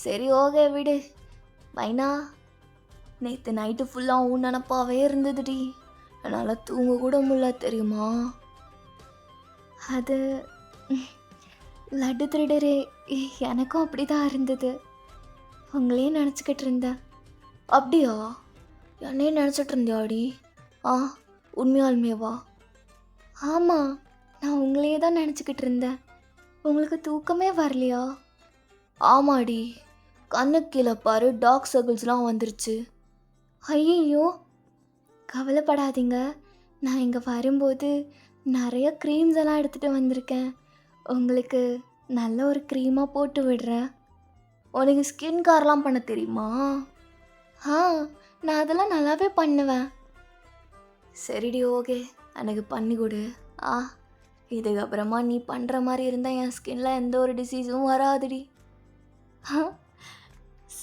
சரி ஓகே விடு. வைனா, நேற்று நைட்டு ஃபுல்லாக உன் நினப்பாவே இருந்ததுடி. என்னால் தூங்க கூட முடியல தெரியுமா? அது லட்டு திருடரே, எனக்கும் அப்படி தான் இருந்தது. உங்களே நினச்சிக்கிட்டு இருந்தேன். அப்படியா? என்னையே நினச்சிட்டு இருந்தியாடி? உண்மையாலுமேவா? ஆமாம், நான் உங்களையே தான் நினச்சிக்கிட்டு இருந்தேன். உங்களுக்கு தூக்கமே வரலையா? ஆமாடி, கண்ணுக்கு கீழே பாரு, டார்க் சர்க்கிள்ஸ்லாம் வந்துருச்சு. ஐயோ, கவலைப்படாதீங்க. நான் இங்கே வரும்போது நிறைய க்ரீம்ஸ் எல்லாம் எடுத்துகிட்டு வந்திருக்கேன். உங்களுக்கு நல்ல ஒரு க்ரீமாக போட்டு விடுறேன். உனக்கு ஸ்கின் கேர்லாம் பண்ண தெரியுமா? நான் அதெல்லாம் நல்லாவே பண்ணுவேன். சரிடி ஓகே, எனக்கு பண்ணி கொடு. இதுக்கப்புறமா நீ பண்ணுற மாதிரி இருந்தால் என் ஸ்கின்ல எந்த ஒரு டிசீஸும் வராதுடி.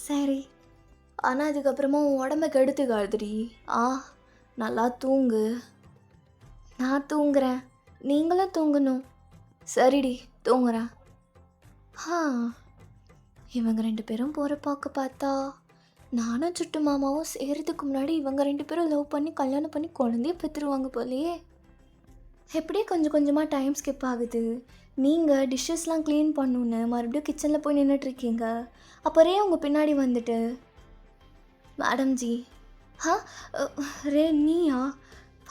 சரி, ஆனால் இதுக்கப்புறமா உன் உடம்பை கெடுத்துக்காதுடி. நல்லா தூங்கு. நான் தூங்குறேன், நீங்களும் தூங்கணும். சரிடி, தூங்குறேன். இவங்க 2 பேரும் போகிற பார்க்க பார்த்தா நானும் சுட்டு மாமாவும் செய்கிறதுக்கு முன்னாடி இவங்க 2 பேரும் லவ் பண்ணி கல்யாணம் பண்ணி குழந்தைய பெற்றுருவாங்க போலையே. எப்படியே கொஞ்சம் கொஞ்சமாக டைம் ஸ்கிப் ஆகுது. நீங்கள் டிஷ்ஷஸ்லாம் க்ளீன் பண்ணணுன்னு மறுபடியும் கிச்சனில் போய் நின்றுட்டுருக்கீங்க. அப்புறே உங்கள் பின்னாடி வந்துட்டு, மேடம் ஜி. ரே, நீயா?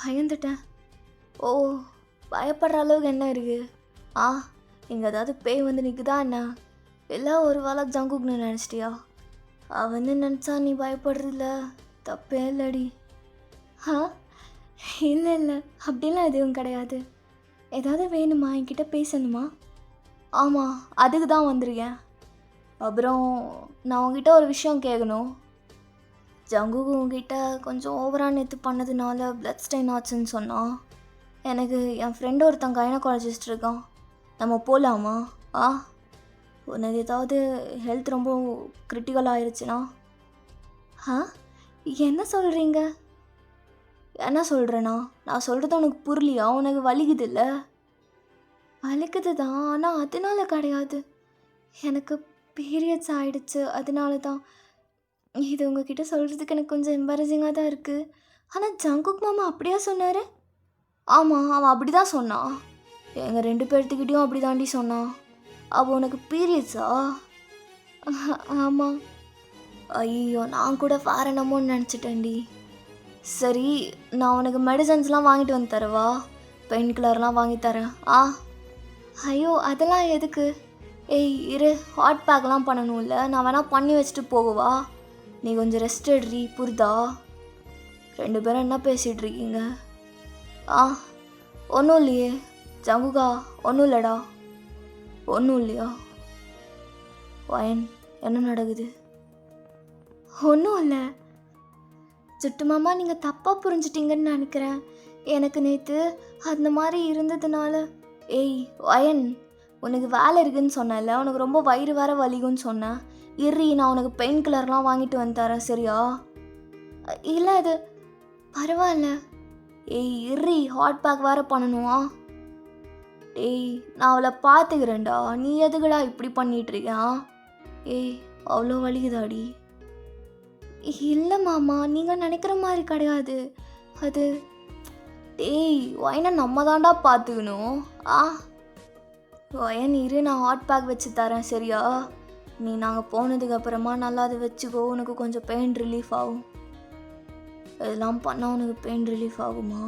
பயந்துட்டேன். ஓ, பயப்படுற அளவுக்கு என்ன இருக்குது? இங்கே ஏதாவது பேய் வந்து நிற்குதா என்ன? எல்லாம் ஒரு வேளை ஜங்குக்னு நினச்சிட்டியா? அவன்னு நினச்சா நீ பயப்படுறதில்ல, தப்பே இல்லடி. இல்லை, அப்படிலாம் எதுவும் கிடையாது. ஏதாவது வேணுமா? என்கிட்ட பேசணுமா? ஆமாம், அதுக்கு தான் வந்திருக்கேன். அப்புறம் நான் உங்ககிட்ட ஒரு விஷயம் கேட்கணும். ஜங்குக்கு உங்ககிட்ட கொஞ்சம் ஓவராக நேற்று பண்ணதுனால பிளட் ஸ்டெயின் ஆச்சுன்னு சொன்னான். எனக்கு என் ஃப்ரெண்டு ஒருத்தன் கைனகாலஜிஸ்ட் இருக்கான். நம்ம போகலாமா? உனக்கு ஏதாவது ஹெல்த் ரொம்ப கிரிட்டிக்கல் ஆயிடுச்சுன்னா? என்ன சொல்கிறீங்க? என்ன சொல்கிறேன்னா, நான் சொல்கிறது உனக்கு புரியலையா? உனக்கு வலிக்குது இல்லை? வலிக்குது தான், ஆனால் அதனால கிடையாது. எனக்கு பீரியட்ஸ் ஆகிடுச்சு, அதனால தான். இது உங்ககிட்ட சொல்கிறதுக்கு எனக்கு கொஞ்சம் எம்பாரசிங்காக தான் இருக்குது. ஆனால் ஜங்குக் மாமா அப்படியா சொன்னார்? ஆமாம், அவன் அப்படி தான் சொன்னான். எங்கள் 2 பேர்த்துக்கிட்டேயும் அப்படி தாண்டி சொன்னான். அவள் உனக்கு பீரியட்ஸா? ஆமாம். ஐயோ, நான் கூட வேற என்னமோன்னு நினச்சிட்டேன்டி. சரி, நான் உனக்கு மெடிசன்ஸ்லாம் வாங்கிட்டு வந்து தரவா? பெயின் கில்லர்லாம் வாங்கி தரேன். ஐயோ, அதெல்லாம் எதுக்கு? ஏய் இரு, ஹாட் பேக்லாம் பண்ணணும்ல, நான் வேணால் பண்ணி வச்சுட்டு போகவா? நீ கொஞ்சம் ரெஸ்ட் எடுறி, புரிதா? 2 பேரும் என்ன பேசிகிட்டு இருக்கீங்க? ஒன்றும் இல்லையே ஜங்குகா, ஒன்றும் இல்லைடா. ஒன்றும் இல்லையா? வயன், என்ன நடக்குது? ஒன்றும் இல்லை சுட்டு மாமா, நீங்கள் தப்பாக புரிஞ்சிட்டிங்கன்னு நினைக்கிறேன். எனக்கு நேற்று அந்த மாதிரி இருந்ததுனால. ஏய் வயன், உனக்கு வேலை இருக்குதுன்னு சொன்னல, உனக்கு ரொம்ப வயிறு வேற வலிக்கும்னு சொன்னேன். இறி, நான் உனக்கு பெயின் கில்லர்லாம் வாங்கிட்டு வந்து தரேன், சரியா? இல்லை, அது பரவாயில்ல. ஏய் இறி, ஹாட் பேக் வேறு பண்ணணுமா? ஏய், நான் அவளை பார்த்துக்கிறேன்டா, நீ எதுக்குடா இப்படி பண்ணிகிட்ருக்கியா? ஏய், அவ்வளோ வலிக்குதாடி? இல்லை மாமா, நீங்கள் நினைக்கிற மாதிரி கிடையாது. அது டேய் வயனை நம்ம தாண்டா பார்த்துக்கணும். வயன் இரு, நான் ஹாட் பேக் வச்சு தரேன், சரியா? நீ நாங்கள் போனதுக்கப்புறமா நல்லா அதை வச்சுக்கோ, உனக்கு கொஞ்சம் பெயின் ரிலீஃப் ஆகும். இதெல்லாம் பண்ணால் உனக்கு பெயின் ரிலீஃப் ஆகுமா?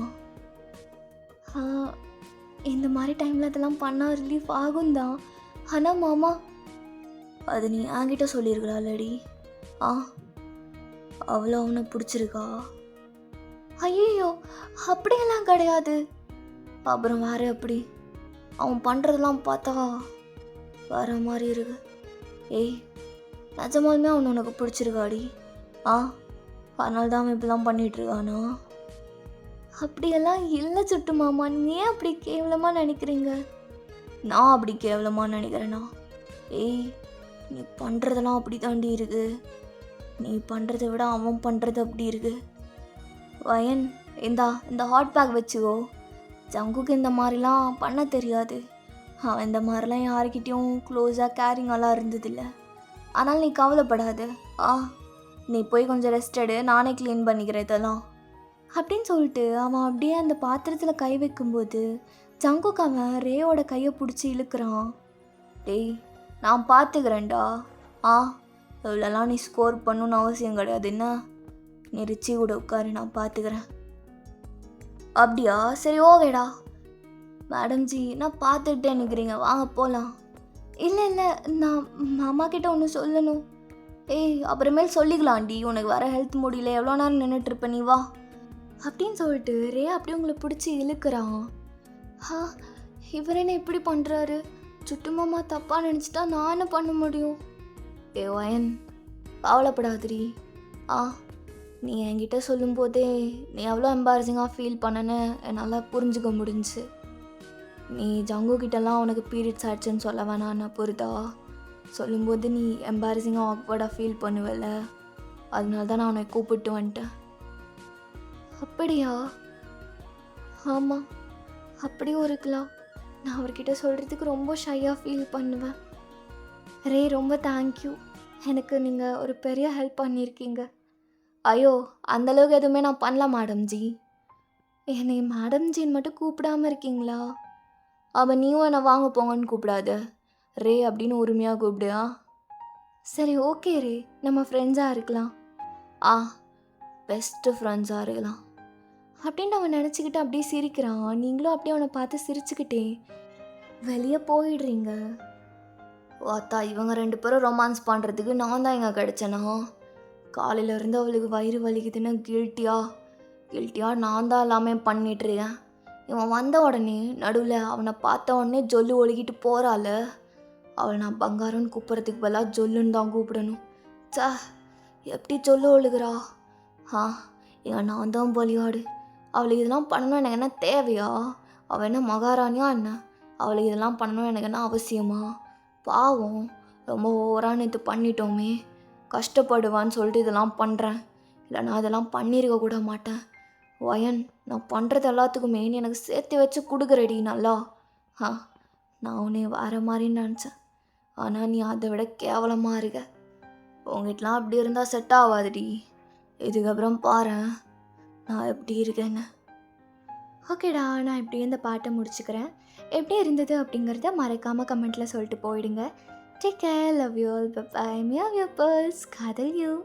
இந்த மாதிரி டைமில் அதெல்லாம் பண்ணால் ரிலீஃப் ஆகும் தான். ஆனால் மாமா, அது நீ என்கிட்ட சொல்லியிருக்கலாம்லடி. அவ்வளோ அவனை பிடிச்சிருக்கா? ஐயோ, அப்படியெல்லாம் கிடையாது. அப்புறம் வேறு எப்படி? அவன் பண்ணுறதெல்லாம் பார்த்தா வேற மாதிரி இருக்கு. ஏய், நிஜமாலுமே அவன் உனக்கு பிடிச்சிருக்காடி? அதனால தான் அவன் இப்படிலாம் பண்ணிகிட்ருக்கானா? அப்படியெல்லாம் இல்லை சுட்டு மாமா, நீ ஏன் அப்படி கேவலமாக நினைக்கிறீங்க? நான் அப்படி கேவலமாக நினைக்கிறேன்னா? ஏய், நீ பண்ணுறதெல்லாம் அப்படி தாண்டி இருக்கு. நீ பண்ணுறதை விட அவன் பண்ணுறது அப்படி இருக்கு. வயன், இந்த ஹாட் பேக் வச்சுக்கோ. ஜங்குக்கு இந்த மாதிரிலாம் பண்ண தெரியாது. அவன் இந்த மாதிரிலாம் யாருக்கிட்டேயும் க்ளோஸாக கேரிங்கெல்லாம் இருந்ததில்லை. ஆனால் நீ கவலைப்படாது. நீ போய் கொஞ்சம் ரெஸ்ட் எடு, நானே க்ளீன் பண்ணிக்கிறேன் இதெல்லாம் அப்படின்னு சொல்லிட்டு அவன் அப்படியே அந்த பாத்திரத்தில் கை வைக்கும்போது ஜங்குக்கு அவன் ரேயோட கையை பிடிச்சி இழுக்கிறான். டேய், நான் பார்த்துக்கிறேன்டா. இவ்வளோலாம் நீ ஸ்கோர் பண்ணணுன்னு அவசியம் கிடையாது. என்ன, நீ ரிச்சி கூட உட்காரு, நான் பார்த்துக்கிறேன். அப்படியா? சரி, ஓகேடா. மேடம் ஜி, நான் பார்த்துக்கிட்டே நிற்கிறீங்க, வாங்க போகலாம். இல்லை, நான் மாமா கிட்ட ஒன்று சொல்லணும். ஏய், அப்புறமேல் சொல்லிக்கலாம்டி, உனக்கு வர ஹெல்த் முடியல, எவ்வளோ நேரம் நின்றுட்டுருப்ப, நீ வா அப்படின்னு சொல்லிட்டு ரே அப்படி உங்களை பிடிச்சி இழுக்கிறான். இவர் என்ன இப்படி பண்ணுறாரு? சுட்டு மாமா தப்பாக நினச்சிட்டா நான் என்ன பண்ண முடியும்? ஏ வயன், கவலைப்படாதீ. நீ என்கிட்ட சொல்லும்போதே நீ எவ்வளோ எம்பாரசிங்காக ஃபீல் பண்ணன்னு என்னால் புரிஞ்சுக்க முடிஞ்சுச்சு. நீ ஜங்கு கிட்டலாம் உனக்கு பீரியட்ஸ் ஆயிடுச்சுன்னு சொல்ல வேணான்னு புரிதா? சொல்லும்போது நீ எம்பாரசிங்காக ஆக்வர்டாக ஃபீல் பண்ணுவல, அதனால தான் நான் உன்னை கூப்பிட்டு வந்துட்டேன். அப்படியா? ஆமாம், அப்படியும் இருக்கலாம். நான் அவர்கிட்ட சொல்கிறதுக்கு ரொம்ப ஷையாக ஃபீல் பண்ணுவேன். ரே, ரொம்ப தேங்க்யூ. எனக்கு நீங்கள் ஒரு பெரிய ஹெல்ப் பண்ணியிருக்கீங்க. ஐயோ, அந்தளவுக்கு எதுவுமே நான் பண்ணல மேடம் ஜி. என்னை மேடம் ஜின்னு மட்டும் கூப்பிடாமல் இருக்கீங்களா? அவன் நீயும் என்னை வாங்க போங்கன்னு கூப்பிடாத, ரே அப்படின்னு உரிமையாக கூப்பிடுயா. சரி, ஓகே ரே, நம்ம ஃப்ரெண்ட்ஸாக இருக்கலாம். பெஸ்ட்டு ஃப்ரெண்ட்ஸாக இருக்கலாம் அப்படின்னு அவன் நினச்சிக்கிட்டு அப்படியே சிரிக்கிறான். நீங்களும் அப்படியே அவனை பார்த்து சிரிச்சுக்கிட்டே வெளியே போயிடுறீங்க. வாத்தா, இவங்க 2 பேரும் ரொமான்ஸ் பண்ணுறதுக்கு நான் தான் இங்கே கிடச்சேனா? காலையிலேருந்து அவளுக்கு வயிறு வலிக்குதுன்னு கில்ட்டியாக நான் தான் எல்லாமே பண்ணிகிட்ருக்கேன். இவன் வந்த உடனே நடுவில் அவனை பார்த்த உடனே ஜொல்லு ஒழுகிட்டு போகிறாள். அவளை நான் பங்காரம்னு கூப்பிட்றதுக்கு பதிலாக ஜொல்லுன்னு தான் கூப்பிடணும். எப்படி ஜொல்லு ஒழுகுறா? இவன் நான் தான் பலியாடு. அவளுக்கு இதெல்லாம் பண்ணணும் எனக்கு என்ன தேவையா? அவள் என்ன மகாராணியா என்ன? அவளுக்கு இதெல்லாம் பண்ணணும் எனக்கு என்ன அவசியமா? பாவம், ரொம்ப ஓவரான இது பண்ணிட்டோமே, கஷ்டப்படுவான்னு சொல்லிட்டு இதெல்லாம் பண்ணுறேன். இல்லை, நான் இதெல்லாம் பண்ணியிருக்க கூட மாட்டேன். வயன், நான் பண்ணுறது எல்லாத்துக்குமே நீ எனக்கு சேர்த்து வச்சு கொடுக்குறடி நல்லா. நான் உன்னை வேறு மாதிரின்னு நினச்சேன், ஆனால் நீ அதை விட கேவலமாக இருக்க. உங்ககிட்டலாம் அப்படி இருந்தால் செட் ஆகாதுடி. இதுக்கப்புறம் பாரு நான் எப்படி இருக்கேன்னு. ஓகேடா, நான் இப்படியே இந்த பாட்டை முடிச்சுக்கிறேன். எப்படி இருந்தது அப்படிங்கிறத மறக்காமல் கமெண்ட்டில் சொல்லிட்டு போயிடுங்க. Take care, love you all, bye bye, மியா யூ பர்ஸ், காதல் யூ.